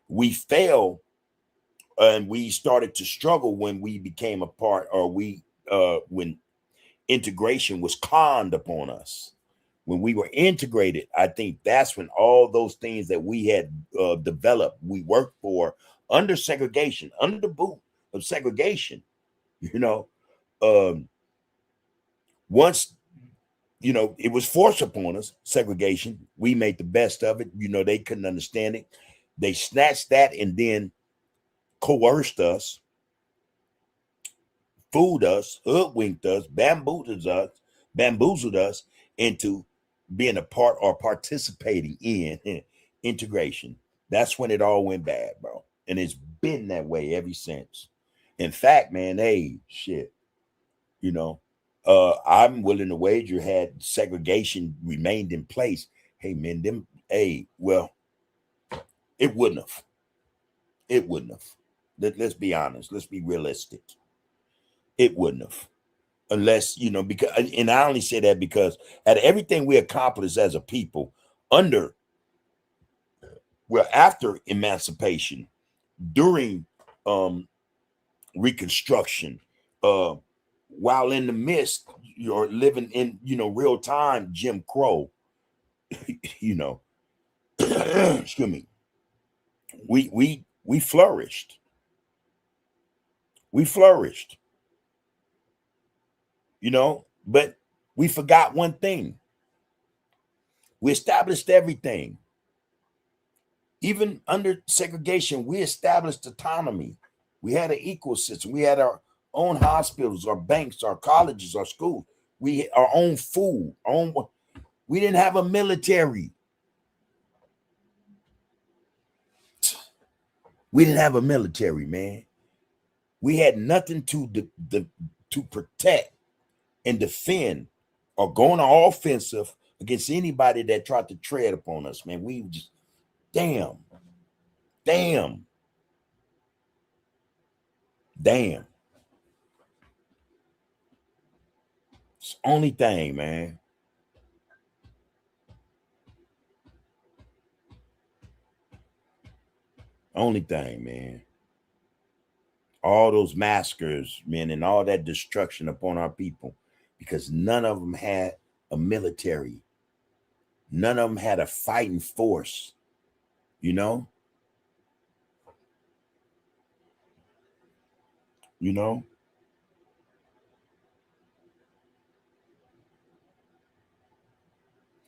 We failed, and we started to struggle when we became a part, or when integration was conned upon us. When we were integrated, I think that's when all those things that we had developed, we worked for under segregation, under the boot of segregation. You know, once it was forced upon us, segregation, we made the best of it. They couldn't understand it. They snatched that and then coerced us, fooled us, hoodwinked us, bamboozled us into being a part or participating in integration. That's when it all went bad, bro. And it's been that way ever since. In fact, man, hey, shit, I'm willing to wager, had segregation remained in place, hey, man, well, it wouldn't have. It wouldn't have. Let's be honest. Let's be realistic. It wouldn't have. Unless, because, and I only say that because at everything we accomplished as a people after emancipation, during Reconstruction, while in the midst, you're living in, real time Jim Crow, excuse me, we flourished. We flourished. But we forgot one thing. We established everything. Even under segregation, we established autonomy. We had an equal system. We had our own hospitals, our banks, our colleges, our schools. We had our own food. We didn't have a military. We didn't have a military, man. We had nothing to protect and defend or go on an offensive against anybody that tried to tread upon us, man. We just, damn. It's the only thing, man. Only thing, man. All those massacres, man, and all that destruction upon our people, because none of them had a military. None of them had a fighting force,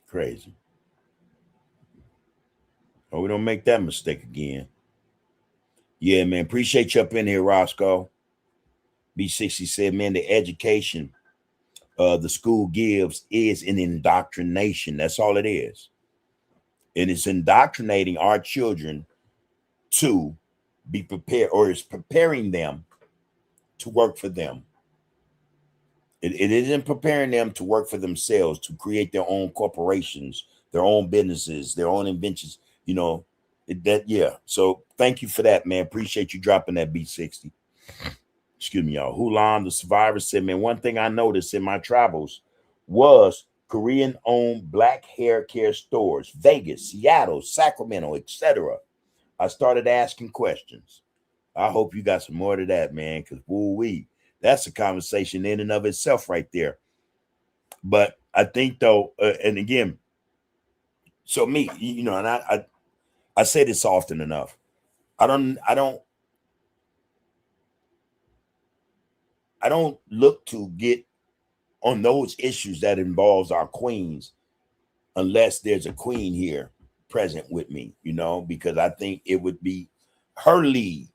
Crazy. Oh, we don't make that mistake again. Yeah, man. Appreciate you up in here, Roscoe. B60 said, man, the education the school gives is an indoctrination. That's all it is. And it's indoctrinating our children to be prepared, or it's preparing them to work for them. It isn't preparing them to work for themselves, to create their own corporations, their own businesses, their own inventions, So thank you for that, man. Appreciate you dropping that B60. Excuse me, y'all. Hulan, the survivor, said, man, one thing I noticed in my travels was Korean-owned black hair care stores, Vegas, Seattle, Sacramento, etc. I started asking questions. I hope you got some more to that, man, because woo-wee, that's a conversation in and of itself right there. But I think, though, and again, so me, and I say this often enough. I don't look to get on those issues that involves our queens unless there's a queen here present with me, because I think it would be her lead.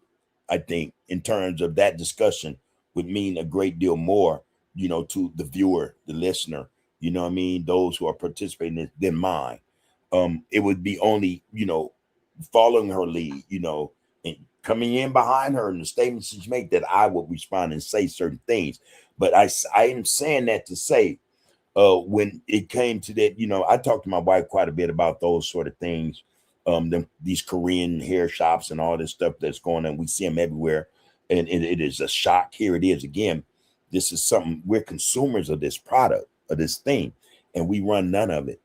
I think in terms of that discussion would mean a great deal more, to the viewer, the listener, those who are participating than mine. It would be only, following her lead, and coming in behind her and the statements she make that I would respond and say certain things. But I am saying that to say, when it came to that, I talked to my wife quite a bit about those sort of things, these Korean hair shops and all this stuff that's going on. We see them everywhere. and it is a shock. Here it is again. This is something, we're consumers of this product, of this thing, and we run none of it.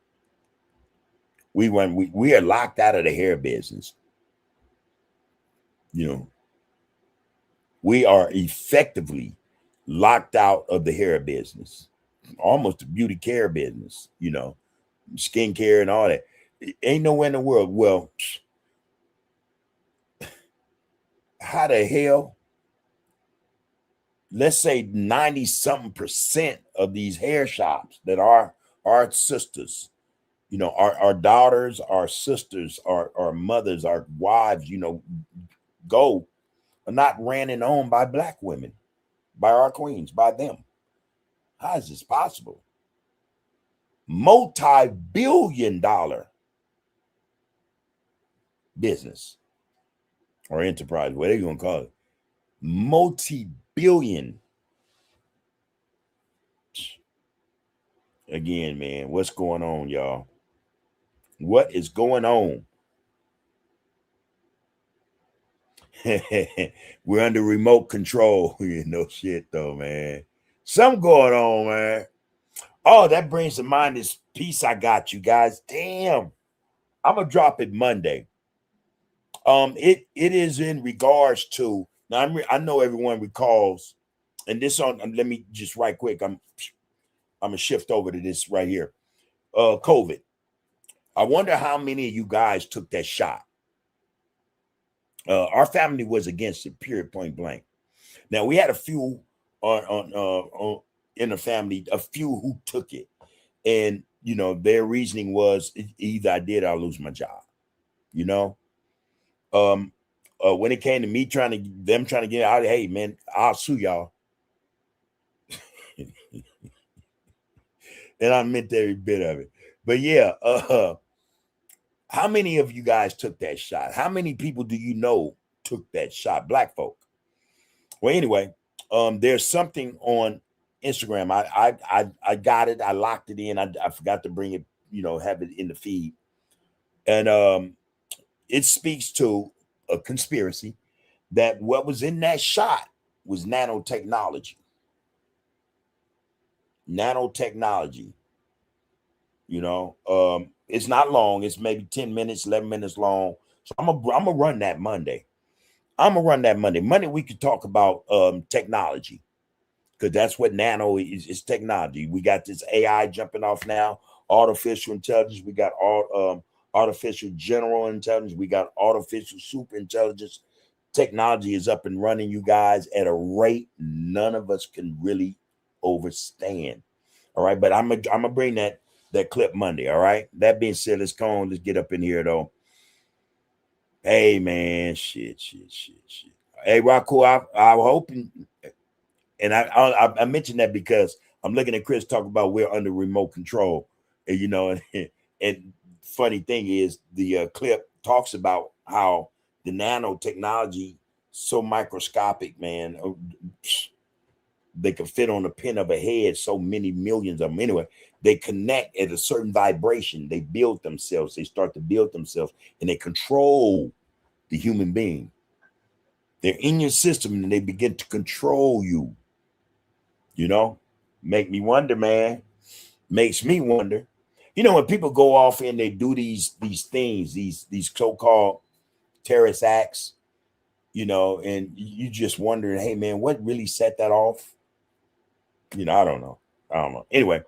We are locked out of the hair business. You know, we are effectively locked out of the hair business, almost the beauty care business, you know, skincare and all that. It ain't nowhere in the world. Well, how the hell? Let's say 90 something percent of these hair shops that are our sisters, you know, our daughters, our sisters, our mothers, our wives, you know, are not ran and owned by Black women, by our queens, by them. How is this possible? Multi-billion-dollar business or enterprise, whatever you want to call it. Multi-billion. Again, man, what's going on, y'all? What is going on? We're under remote control. You know, shit though, man. Something going on, man. Oh, that brings to mind this piece I got you guys. Damn, I'm gonna drop it Monday. It is in regards to, now I know everyone recalls, and this on. Let me just right quick. I'm gonna shift over to this right here. COVID. I wonder how many of you guys took that shot. Our family was against it, period, point blank. Now we had a few on in the family, a few who took it, and you know their reasoning was either I did or I lose my job. You know, when it came to me trying to get out, hey man, I'll sue y'all, and I meant every bit of it. But yeah, how many of you guys took that shot? How many people do you know took that shot? Black folk. Well, anyway, there's something on Instagram. I got it. I locked it in. I forgot to bring it, you know, have it in the feed. And it speaks to a conspiracy that what was in that shot was nanotechnology. Nanotechnology. You know, it's not long. It's maybe 10 minutes, 11 minutes long. So I'm gonna run that Monday. Monday we could talk about technology, because that's what nano is. It's technology. We got this AI jumping off now, artificial intelligence. We got all artificial general intelligence. We got artificial super intelligence. Technology is up and running, you guys, at a rate none of us can really overstand. All right, but I'm gonna bring that clip Monday. All right. That being said, let's get up in here though. Hey man, shit. Hey, Rocco, I'm hoping, and I mentioned that because I'm looking at Chris talk about we're under remote control, and you know, and funny thing is the clip talks about how the nanotechnology so microscopic, man. They could fit on the pin of a head, so many millions of them. Anyway, they connect at a certain vibration. They build themselves. They start to build themselves, and they control the human being. They're in your system, and they begin to control you. You know, make me wonder, man. Makes me wonder. You know, when people go off and they do these things, these so-called terrorist acts, you know, and you just wondering, hey, man, what really set that off? You know, I don't know. Anyway,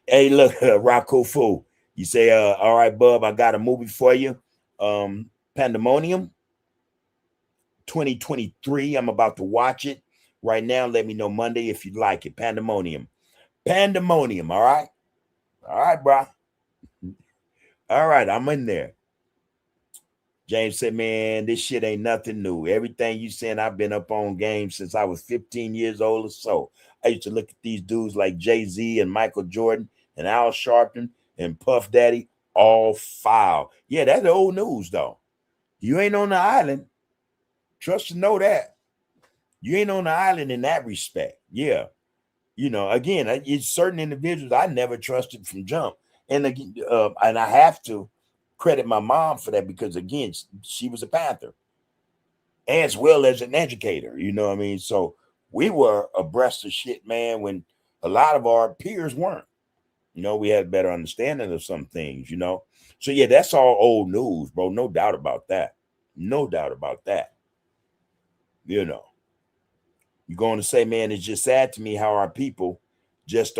hey, look, Rocco Fu, you say, all right, bub, I got a movie for you. Pandemonium 2023. I'm about to watch it right now. Let me know Monday if you like it. Pandemonium. All right. All right, bro. All right, I'm in there. James said, man, this shit ain't nothing new. Everything you saying, I've been up on games since I was 15 years old or so. I used to look at these dudes like Jay-Z and Michael Jordan and Al Sharpton and Puff Daddy, all foul. Yeah, that's the old news, though. You ain't on the island. Trust to know that. You ain't on the island in that respect. Yeah. You know, again, it's certain individuals I never trusted from jump. And again, and I have to credit my mom for that, because again, she was a Panther. as well as an educator. You know what I mean? So we were abreast of shit, man, when a lot of our peers weren't. You know, we had better understanding of some things, you know. So yeah, that's all old news, bro. No doubt about that. No doubt about that. You know, you're going to say, man, it's just sad to me how our people just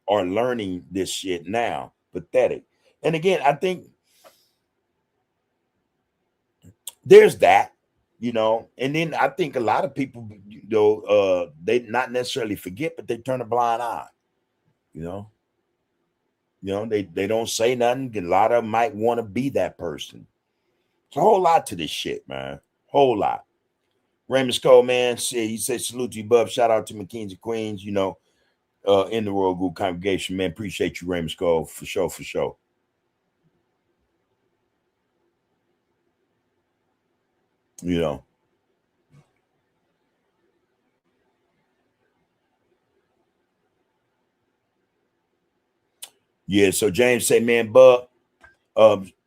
are learning this shit now. Pathetic. And again, I think there's that, you know, and then I think a lot of people, you know, they not necessarily forget, but they turn a blind eye, you know. You know, they don't say nothing. A lot of them might want to be that person. It's a whole lot to this shit, man. Whole lot. Raymond Skull, man, he said, salute to you, bub. Shout out to McKeens and Queens, you know, in the Royal Good congregation, man. Appreciate you, Raymond Skull, for sure, for sure. You know. Yeah, so James say, man, bub,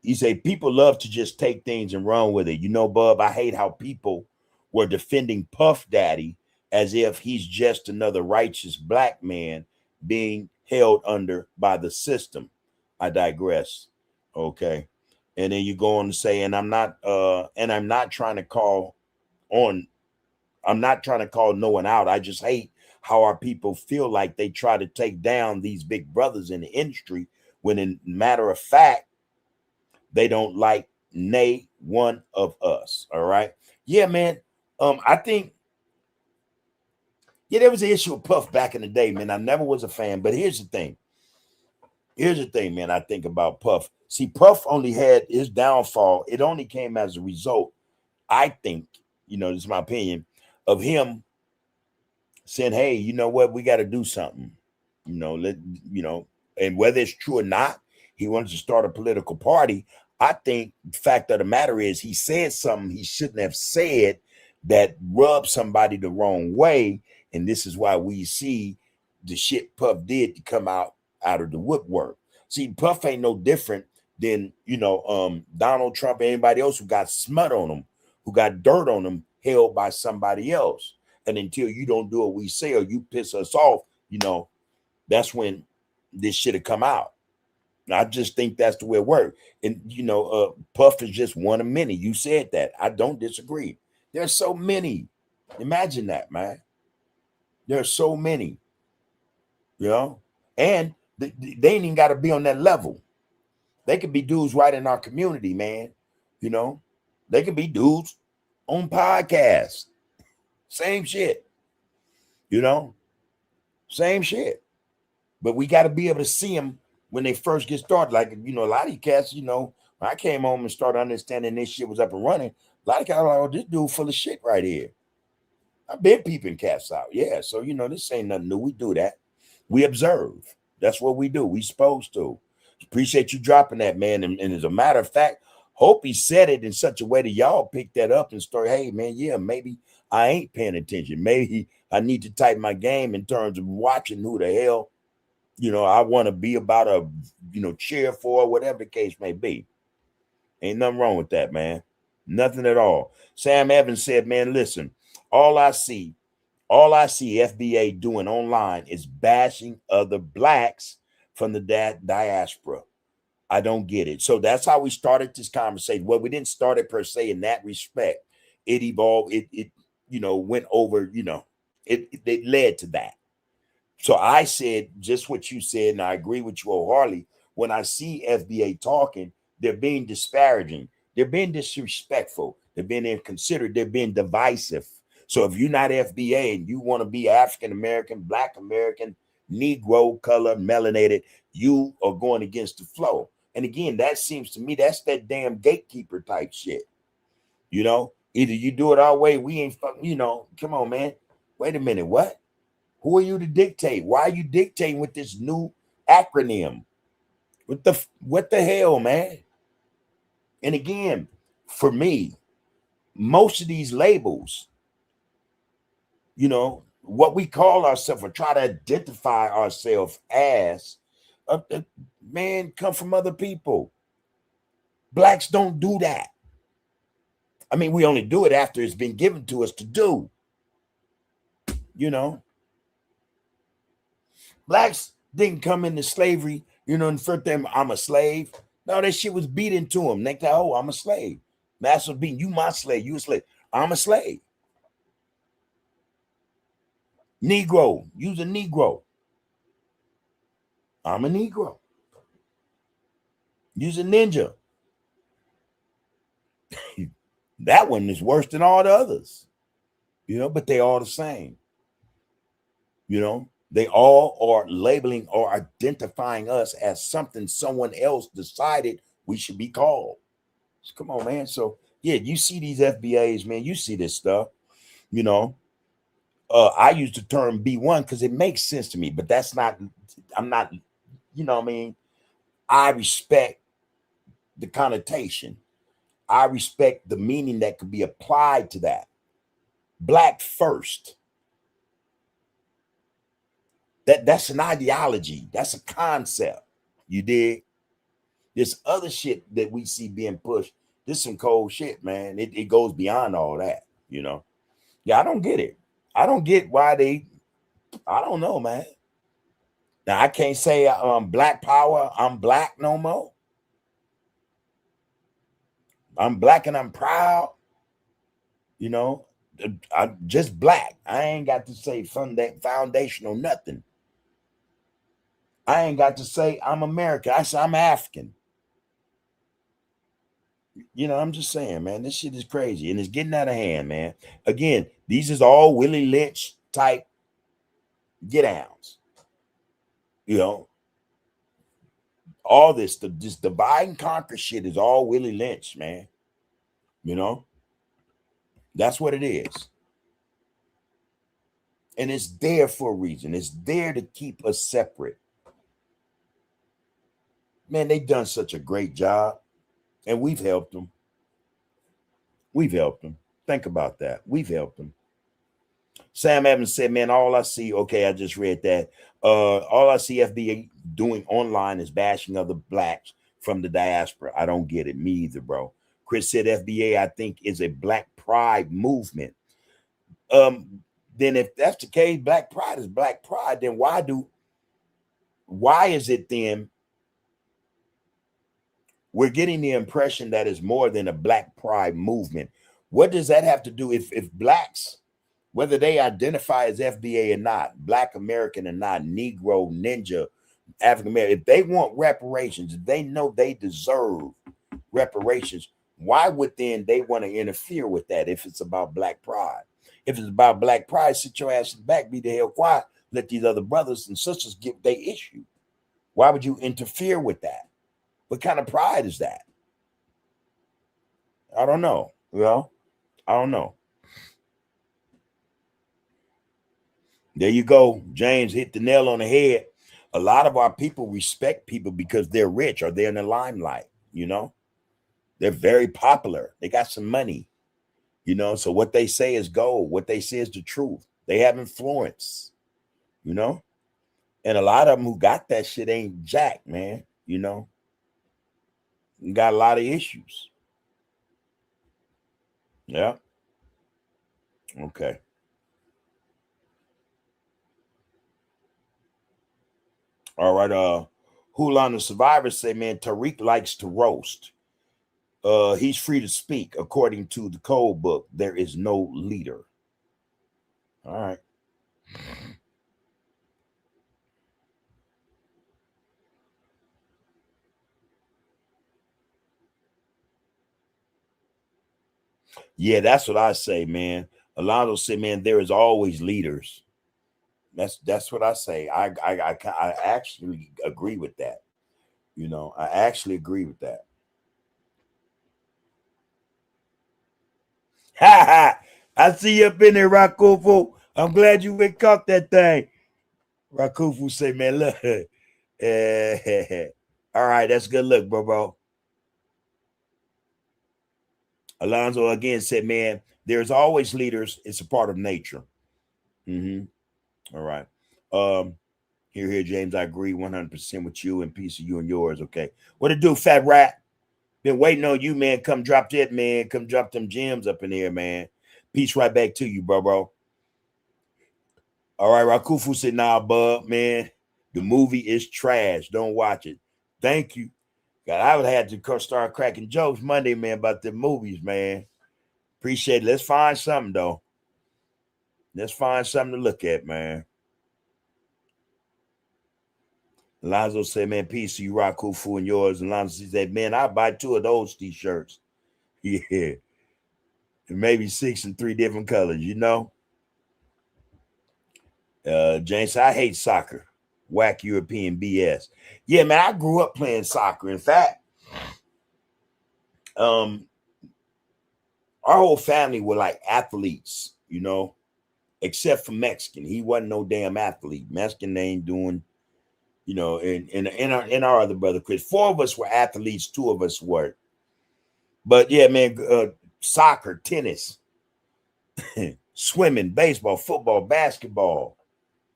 he say people love to just take things and run with it. You know, bub, I hate how people were defending Puff Daddy as if he's just another righteous black man being held under by the system. I digress. Okay. And then you go on to say, and I'm not trying to call on, I'm not trying to call no one out. I just hate how our people feel like they try to take down these big brothers in the industry when in matter of fact, they don't like nay one of us. All right. Yeah, man. I think, yeah, there was an issue with Puff back in the day, man. I never was a fan, but here's the thing. Here's the thing, man. I think about Puff. See, Puff only had his downfall. It only came as a result, I think, you know, this is my opinion, of him saying, hey, you know what, we got to do something. You know, and whether it's true or not, he wanted to start a political party. I think the fact of the matter is he said something he shouldn't have said that rubbed somebody the wrong way. And this is why we see the shit Puff did to come out of the woodwork. See, Puff ain't no different than, you know, Donald Trump and anybody else who got smut on him, who got dirt on him, held by somebody else. And until you don't do what we say or you piss us off, you know, that's when this shit have come out. I just think that's the way it works. And, you know, Puff is just one of many. You said that. I don't disagree. There's so many. Imagine that, man. There's so many, you know, and they ain't even got to be on that level. They could be dudes right in our community, man. You know, they could be dudes on podcasts. Same shit, you know, same shit. But we got to be able to see them when they first get started. Like, you know, a lot of you cats, you know, when I came home and started understanding this shit was up and running, a lot of cats like, oh, this dude full of shit right here. I've been peeping cats out. Yeah. So, you know, this ain't nothing new. We do that. We observe. That's what we do. We supposed to. Appreciate you dropping that, man. And as a matter of fact, hope he said it in such a way that y'all pick that up and start, hey, man, yeah, maybe I ain't paying attention. Maybe I need to tighten my game in terms of watching who the hell, you know, I want to be about a, you know, cheer for, whatever the case may be. Ain't nothing wrong with that, man. Nothing at all. Sam Evans said, man, listen, all I see FBA doing online is bashing other blacks from the diaspora. I don't get it. So that's how we started this conversation. Well, we didn't start it per se in that respect. It evolved. It you know, went over, you know, it led to that. So I said just what you said, and I agree with you wholeheartedly. When I see FBA talking, they're being disparaging. They're being disrespectful. They're being inconsiderate. They're being divisive. So if you're not FBA and you want to be African American, Black American, Negro, color, melanated, you are going against the flow. And again, that seems to me that's that damn gatekeeper type shit. You know, either you do it our way, we ain't fucking, you know, come on, man. Wait a minute, what? Who are you to dictate? Why are you dictating with this new acronym? What the hell, man? And again, for me, most of these labels, you know, what we call ourselves or try to identify ourselves as, man, come from other people. Blacks don't do that. I mean, we only do it after it's been given to us to do. You know, blacks didn't come into slavery, you know, and first them, I'm a slave. No, that shit was beat into them. They thought, oh, I'm a slave. Master beating, you my slave, you a slave. I'm a slave. Negro, you's a Negro. I'm a Negro. You's a ninja. That one is worse than all the others, you know, but they all the same. You know, they all are labeling or identifying us as something someone else decided we should be called. So, come on, man. So, yeah, you see these FBAs, man. You see this stuff, you know. I use the term B1 because it makes sense to me, but that's not, I'm not, you know what I mean? I respect the connotation. I respect the meaning that could be applied to that. Black first. That's an ideology. That's a concept. You dig? This other shit that we see being pushed, this some cold shit, man. It goes beyond all that, you know. Yeah, I don't get it. I don't get why I don't know, man. Now I can't say black power, I'm black no more. I'm black and I'm proud, you know. I'm just black. I ain't got to say from that foundational nothing. I ain't got to say I'm American. I say I'm African. You know, I'm just saying, man, this shit is crazy and it's getting out of hand, man. Again, these is all Willie Lynch type get downs. You know, all this divide and conquer shit is all Willie Lynch, man. You know, that's what it is. And it's there for a reason. It's there to keep us separate. Man, they've done such a great job. And we've helped them. We've helped them. Think about that. We've helped them. Sam Evans said, man, all I see, okay, I just read that. All I see FBA doing online is bashing other blacks from the diaspora. I don't get it. Me either, bro. Chris said FBA, I think, is a black pride movement. Then if that's the case, black pride is black pride, then why is it then we're getting the impression that it's more than a black pride movement? What does that have to do if blacks, whether they identify as FBA or not, black American or not, Negro, ninja, African American, if they want reparations, if they know they deserve reparations, why would then they want to interfere with that if it's about black pride? If it's about black pride, sit your ass back, be the hell quiet, let these other brothers and sisters get their issue. Why would you interfere with that? What kind of pride is that? I don't know. Well, I don't know. There you go. James hit the nail on the head. A lot of our people respect people because they're rich or they're in the limelight, you know? They're very popular. They got some money, you know? So what they say is gold. What they say is the truth. They have influence, you know? And a lot of them who got that shit ain't jack, man, you know? Got a lot of issues. Yeah. Okay. All right. Hulan the Survivor say, man, Tariq likes to roast. He's free to speak. According to the code book, there is no leader. All right. Yeah, that's what I say, man. Alonzo said, man, there is always leaders. That's what I say. I actually agree with that. You know, I actually agree with that. Ha ha! I see you up in there, Rakufu. I'm glad you went caught that thing. Rakufu say, man, look. All right, that's good look, bro. Alonzo again said, man, there's always leaders. It's a part of nature. All right. Here, James. I agree 100% with you and peace of you and yours. Okay. What it do, fat rat? Been waiting on you, man. Come drop that, man. Come drop them gems up in here, man. Peace right back to you, bro. All right, Rakufu said, nah, bub, man. The movie is trash. Don't watch it. Thank you. God, I would have to start cracking jokes Monday, man, about the movies, man. Appreciate it. Let's find something, though. Let's find something to look at, man. Alonzo said, man, peace to you, Rakufu, and yours. Alonzo said, man, I'll buy 2 of those t-shirts. Yeah. Maybe 6 in 3 different colors, you know? James, I hate soccer. Whack European BS. Yeah, man, I grew up playing soccer. In fact, our whole family were like athletes, you know, except for Mexican. He wasn't no damn athlete. Mexican ain't doing, you know, and our other brother Chris. 4 of us were athletes, 2 of us weren't. But yeah, man, soccer, tennis, swimming, baseball, football, basketball,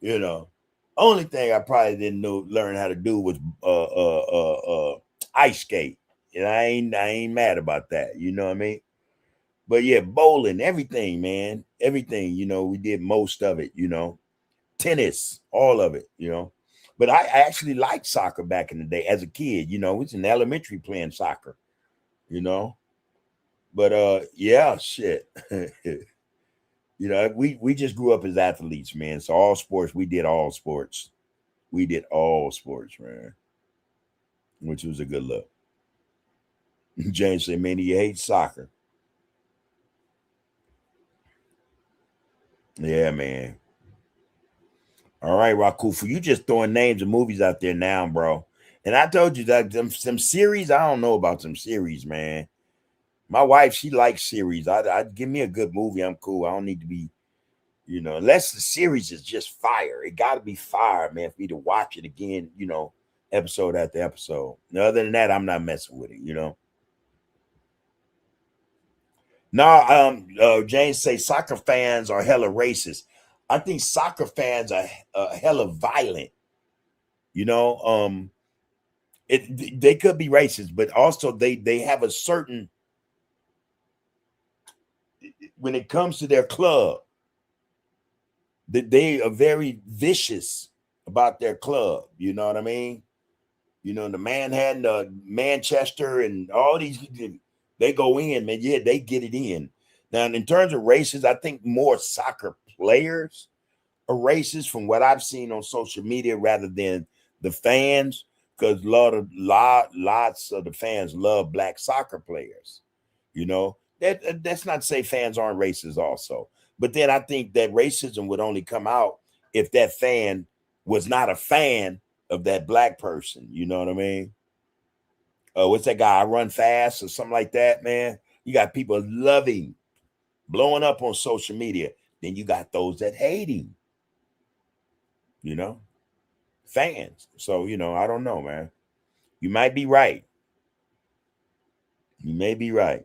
you know. Only thing I probably didn't learn how to do was ice skate. And I ain't mad about that. You know what I mean? But yeah, bowling, everything, man. Everything, you know, we did most of it, you know. Tennis, all of it, you know. But I actually liked soccer back in the day as a kid, you know. We was in elementary playing soccer, you know. But yeah, shit. You know, we just grew up as athletes, man. So all sports, we did all sports. We did all sports, man. Which was a good look. James said, man, he hates soccer. Yeah, man. All right, Rakufu, you just throwing names of movies out there now, bro. And I told you that some series, I don't know about some series, man. My wife, she likes series. I'd give me a good movie. I'm cool. I don't need to be, you know, unless the series is just fire. It got to be fire, man, for me to watch it again, you know, episode after episode. And other than that, I'm not messing with it, you know. No, James say soccer fans are hella racist. I think soccer fans are hella violent. You know, they could be racist, but also they have a certain, when it comes to their club, that they are very vicious about their club. You know what I mean? You know, the Manhattan, Manchester, and all these, they go in, man. Yeah, they get it in. Now, in terms of races, I think more soccer players are racist from what I've seen on social media rather than the fans, because lots of the fans love black soccer players. You know, that's not to say fans aren't racist also. But then I think that racism would only come out if that fan was not a fan of that black person. You know what I mean? What's that guy? I Run Fast or something like that, man. You got people loving, blowing up on social media. Then you got those that hate him, you know, fans. So, you know, I don't know, man. You might be right. You may be right.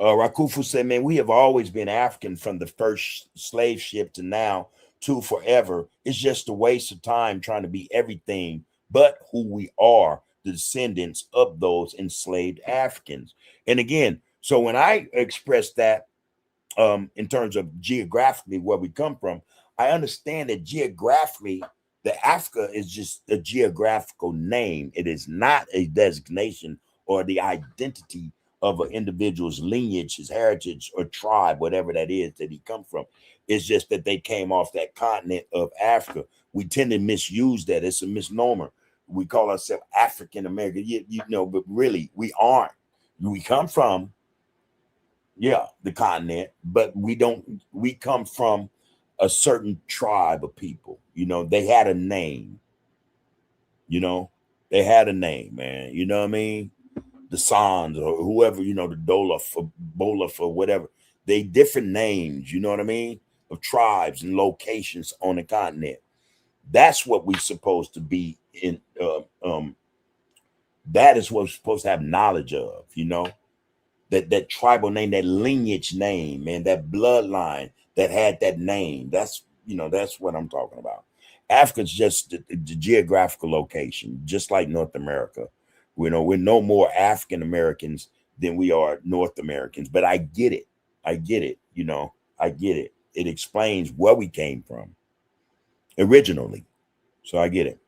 Rakufu said, man, we have always been African from the first slave ship to now to forever. It's just a waste of time trying to be everything but who we are, the descendants of those enslaved Africans. And again, so when I express that in terms of geographically where we come from, I understand that geographically, the Africa is just a geographical name. It is not a designation or the identity of an individual's lineage, his heritage, or tribe, whatever that is that he come from. It's just that they came off that continent of Africa. We tend to misuse that. It's a misnomer. We call ourselves African American, you know, but really we aren't. We come from, yeah, the continent, but we come from a certain tribe of people. You know, they had a name. You know, they had a name, man. You know what I mean? The Sans or whoever, you know, the Dolaf or Bolaf or whatever. They different names, you know what I mean? Of tribes and locations on the continent. That's what we're supposed to be in. That is what we're supposed to have knowledge of, you know? That tribal name, that lineage name, man, that bloodline that had that name. That's, you know, that's what I'm talking about. Africa's just the geographical location, just like North America. You know, we're no more African Americans than we are North Americans. But I get it. I get it. You know, I get it. It explains where we came from originally. So I get it.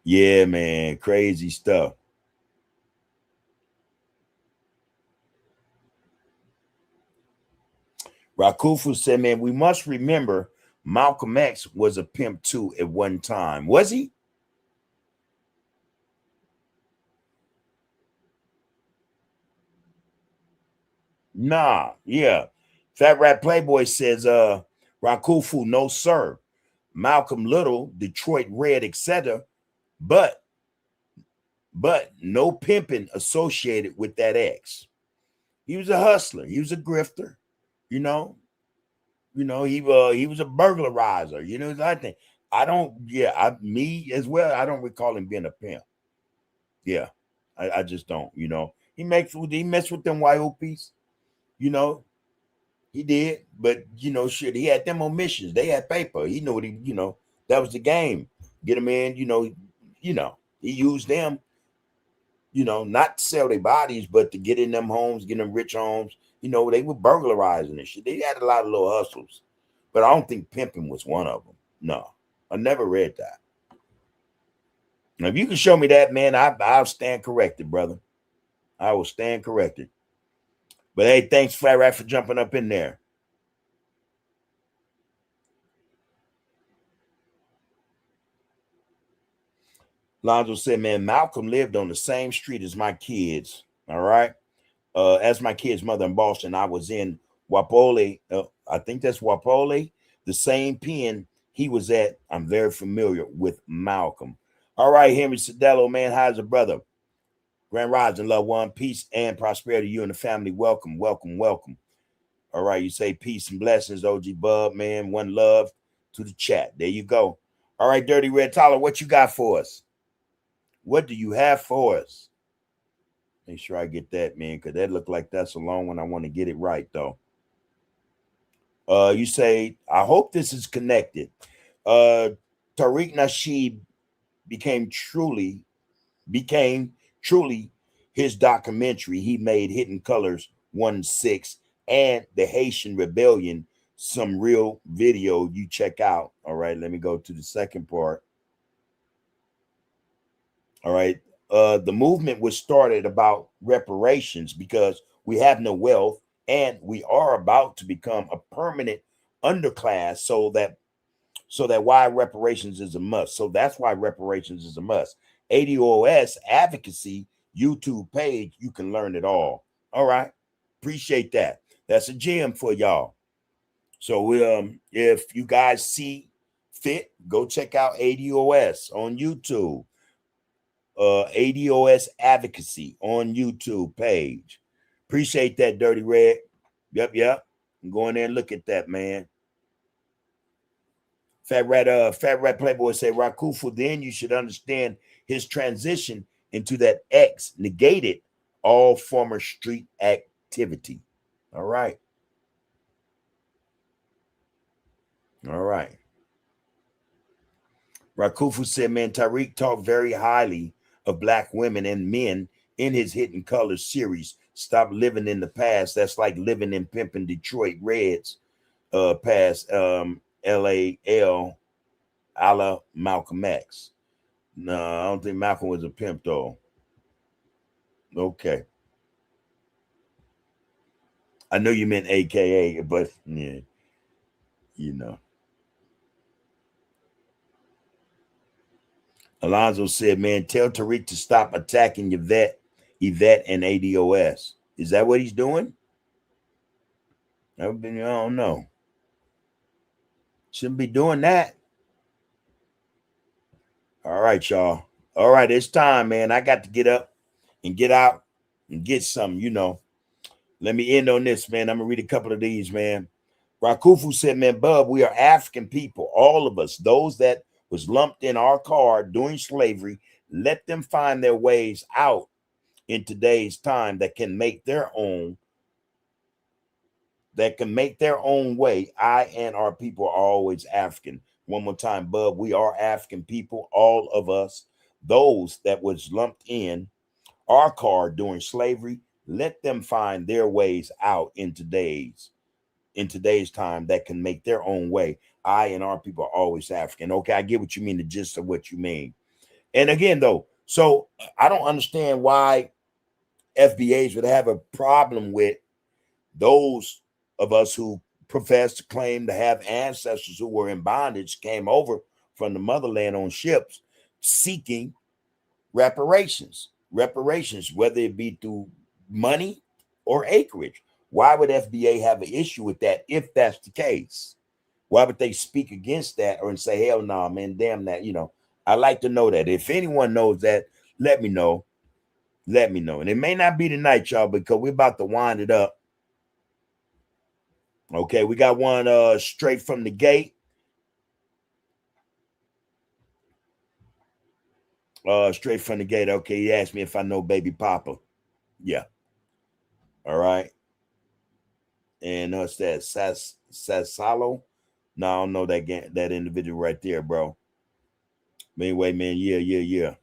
Yeah, man. Crazy stuff. Rakufu said, man, we must remember Malcolm X was a pimp too at one time. Was he? Nah, yeah. Fat Rat Playboy says, Rakufu, no, sir. Malcolm Little, Detroit Red, etc. But no pimping associated with that X. He was a hustler. He was a grifter. You know, he was a burglarizer. You know, I think me as well. I don't recall him being a pimp. Yeah, I just don't. You know, he messed with them YOPs. You know, he did, but you know, shit, he had them omissions. They had paper. He knew what that was the game. Get them in. He used them. Not to sell their bodies, but to get in them homes, get them rich homes. They were burglarizing and shit. They had a lot of little hustles, but I don't think pimping was one of them. No, I never read that. Now, if you can show me that, man, I'll stand corrected, brother. I will stand corrected. But hey, thanks, Fat Rat, for jumping up in there. Lonzo said, man, Malcolm lived on the same street as my kids. All right. As my kid's mother in Boston, I was in Wapole. I think that's Wapole, the same pen he was at. I'm very familiar with Malcolm. All right, Henry Sedello, man, how's your brother? Grand Rising, loved one, peace and prosperity. You and the family, welcome, welcome, welcome. All right, you say peace and blessings, OG Bub, man. One love to the chat. There you go. All right, Dirty Red Tyler, what you got for us? What do you have for us? Make sure I get that, man, because that look like that's a long one. I want to get it right, though. You say, I hope this is connected. Tariq Nasheed became truly his documentary. He made Hidden Colors 1-6 and the Haitian Rebellion, some real video you check out. All right, let me go to the second part. All right. The movement was started about reparations because we have no wealth and we are about to become a permanent underclass, so that why reparations is a must. So that's why reparations is a must. ADOS advocacy YouTube page, you can learn it all. All right. Appreciate that. That's a gem for y'all. So if you guys see fit, go check out ADOS on YouTube. ADOS advocacy on YouTube page. Appreciate that, Dirty Red. Yep. I'm going there and look at that, man. Fat Rat Playboy say Rakufu, then you should understand his transition into that X negated all former street activity. All right. Rakufu said, man, Tariq talked very highly of black women and men in his Hidden Colors series. Stop living in the past. That's like living in pimping Detroit Reds past LAL a la Malcolm X. No, I don't think Malcolm was a pimp, though. Okay. I know you meant AKA, but yeah, you know. Alonzo said, man, tell Tariq to stop attacking Yvette and ADOS. Is that what he's doing? I don't know. Shouldn't be doing that. All right, y'all. All right, it's time, man. I got to get up and get out and get some. Let me end on this, man. I'm going to read a couple of these, man. Rakufu said, man, Bub, we are African people, all of us, those that was lumped in our card during slavery. Let them find their ways out in today's time that can make their own that can make their own way. I and our people are always African. One more time, Bub, we are African people, all of us. Those that was lumped in our card during slavery, let them find their ways out in today's time that can make their own way. I and our people are always African. Okay, I get what you mean, the gist of what you mean. And again, though, so I don't understand why FBAs would have a problem with those of us who profess to claim to have ancestors who were in bondage, came over from the motherland on ships seeking reparations, whether it be through money or acreage. Why would FBA have an issue with that if that's the case? Why would they speak against that or say, hell no, nah, man, damn that? I like to know that. If anyone knows that, let me know. Let me know. And it may not be tonight, y'all, because we're about to wind it up. Okay, we got one straight from the gate. Straight from the gate. Okay, he asked me if I know Baby Papa. Yeah. All right. And what's that? Sasalo? No, I don't know that individual right there, bro. But anyway, man, yeah.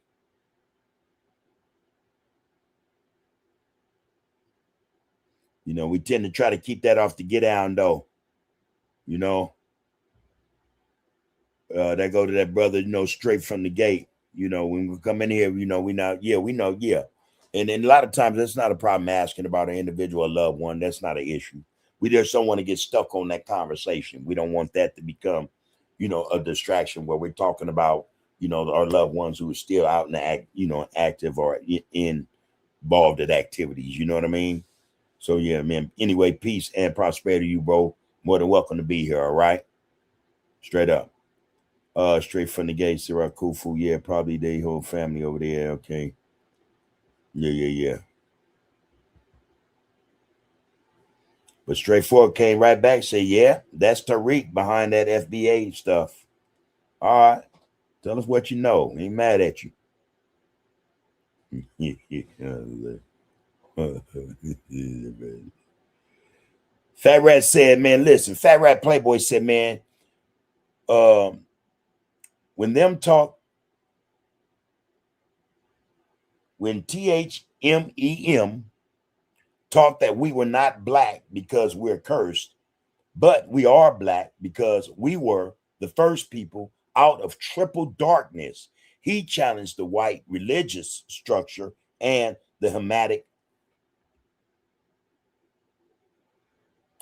We tend to try to keep that off the get down, though. That go to that brother, straight from the gate. When we come in here, we know, yeah. And a lot of times that's not a problem asking about an individual loved one. That's not an issue. We just don't want to get stuck on that conversation. We don't want that to become, a distraction where we're talking about, our loved ones who are still out in the act, active or involved in activities. You know what I mean? So yeah, man. Anyway, peace and prosperity to you, bro. More than welcome to be here. All right. Straight up. Straight from the gate, Sarah Kufu. Yeah, probably their whole family over there. Okay. Yeah. But straightforward came right back, say, yeah, that's Tariq behind that FBA stuff. All right. Tell us what you know. Ain't mad at you. Fat Rat said, man, listen, Fat Rat Playboy said, man, when THMEM taught that we were not black because we're cursed, but we are black because we were the first people out of triple darkness. He challenged the white religious structure and the Hamitic.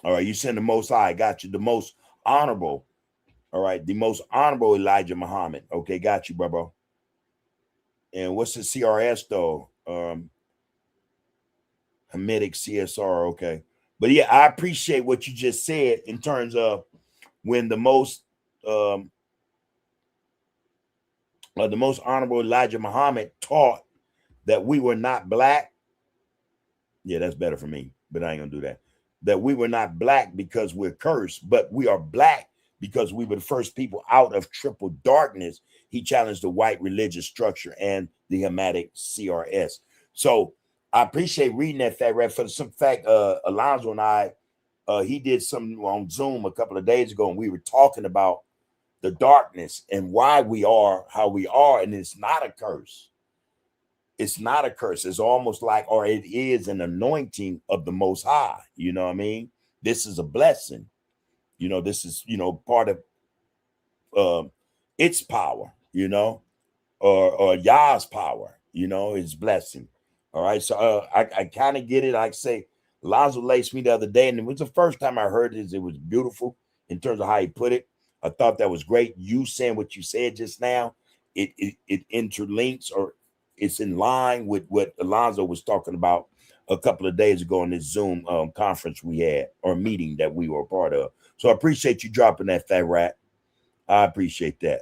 All right, you send the most high, got you. The most honorable. All right, the most honorable Elijah Muhammad. Okay, got you, bro. And what's the CRS though? Hamitic CSR. Okay, but yeah, I appreciate what you just said in terms of when the most honorable Elijah Muhammad taught that we were not black. Yeah, that's better for me, but I ain't gonna do that. That we were not black because we're cursed, but we are black because we were the first people out of triple darkness. He challenged the white religious structure and the Hamitic CRS. So I appreciate reading that, Fat Rat. For some fact, Alonzo and I, he did something on Zoom a couple of days ago, and we were talking about the darkness and why we are how we are, and it's not a curse. It's not a curse. It's almost like, or it is an anointing of the Most High. You know what I mean? This is a blessing. This is, part of its power, or Yah's power, his blessing. All right. So I kind of get it. Like I say, Lonzo laced me the other day, and it was the first time I heard it. It was beautiful in terms of how he put it. I thought that was great. You saying what you said just now, it interlinks, or it's in line with what Alonzo was talking about a couple of days ago in this Zoom conference we had, or meeting that we were a part of. So I appreciate you dropping that, Fat Rat. I appreciate that.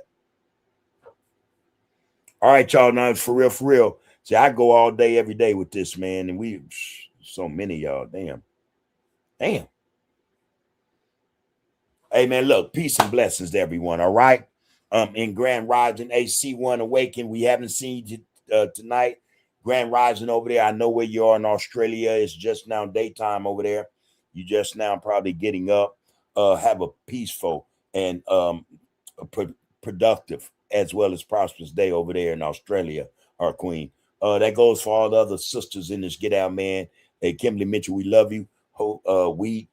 All right, y'all. Now, for real. See, I go all day, every day with this, man. And we, so many y'all. Damn. Hey, man, look, peace and blessings to everyone. All right. In Grand Rising, AC1 Awaken. We haven't seen you tonight. Grand Rising over there. I know where you are in Australia. It's just now daytime over there. You just now probably getting up. Have a peaceful and productive as well as prosperous day over there in Australia, our queen. That goes for all the other sisters in this Get Out, man. Hey, Kimberly Mitchell, we love you. We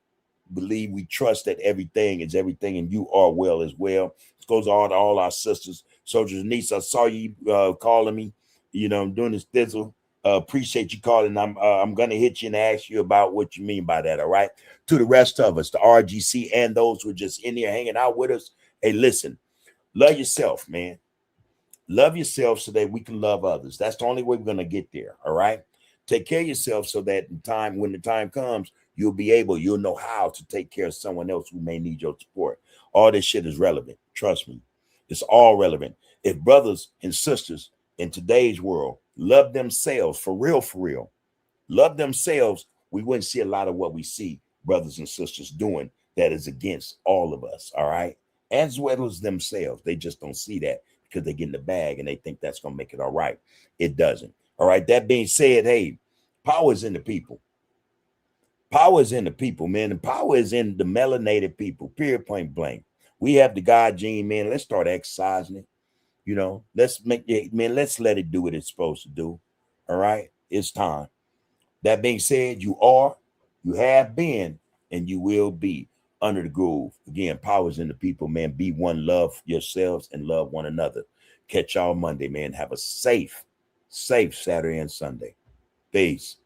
believe, we trust that everything is everything, and you are well as well. It goes on to all our sisters. Soldiers Niece, I saw you calling me. You know, I'm doing this thizzle. Appreciate you calling. I'm gonna hit you and ask you about what you mean by that. All right. To the rest of us, the RGC and those who are just in here hanging out with us. Hey, listen, love yourself, man. Love yourself so that we can love others. That's the only way we're gonna get there. All right. Take care of yourself so that when the time comes, you'll know how to take care of someone else who may need your support. All this shit is relevant. Trust me. It's all relevant. If brothers and sisters in today's world love themselves for real, love themselves, we wouldn't see a lot of what we see brothers and sisters doing that is against all of us. All right. As well as themselves. They just don't see that because they get in the bag and they think that's going to make it all right. It doesn't. All right. That being said, hey, power is in the people. Power is in the people, man. And power is in the melanated people, period, point blank. We have the God gene, man. Let's start exercising it. You know, let's let it do what it's supposed to do. All right. It's time. That being said, you have been, and you will be under the groove. Again, power is in the people, man. Be one, love yourselves and love one another. Catch y'all Monday, man. Have a safe Saturday and Sunday. Peace.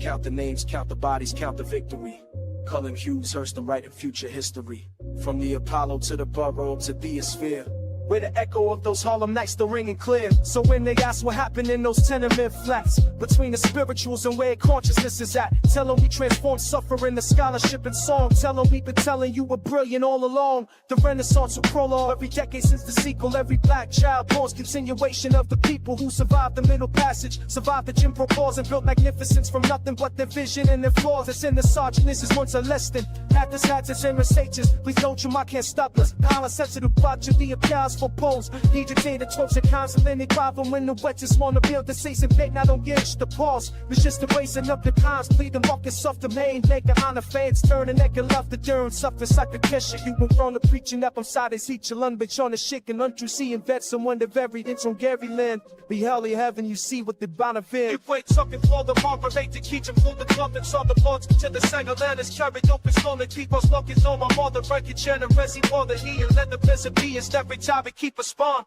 Count the names, count the bodies, count the victory. Cullen Hughes, Hearst, and writing future history. From the Apollo to the borough to the sphere. Where the echo of those Harlem nights still ringing clear. So when they ask what happened in those tenement flats, between the spirituals and where consciousness is at, tell them we transform suffering to scholarship and song. Tell them we've been telling you we're brilliant all along. The Renaissance will prologue every decade since the sequel. Every black child born's continuation of the people who survived the Middle Passage, survived the Jim Crow laws, and built magnificence from nothing but their vision and their flaws. That's in the sergeant. This is once a less than had this and recitations. Please don't you, I can't stop us. Power sensitive budget, the applause for polls. Need your data, tropes, and counsel, any problem when the wet just wanna build the season big. Now don't get the pause. It's just the raising up the cons. Plead the markets off the main. Make it honor fans. Turn the neck and love the durn. Suffer like a kesha. You were wrong to preaching up on side is each a lun, bitch on the shit and untru seeing vets. Someone the very inch on Gary Land. Be hell in heaven, you see what the Bonavir. You wait talking for the marker, rate to keep him for the club and saw the boards to the Sanger land is carried open, slowly keep us looking on my mother, break it generous, he more than he and let the peasant be, is every time we keep a spawn.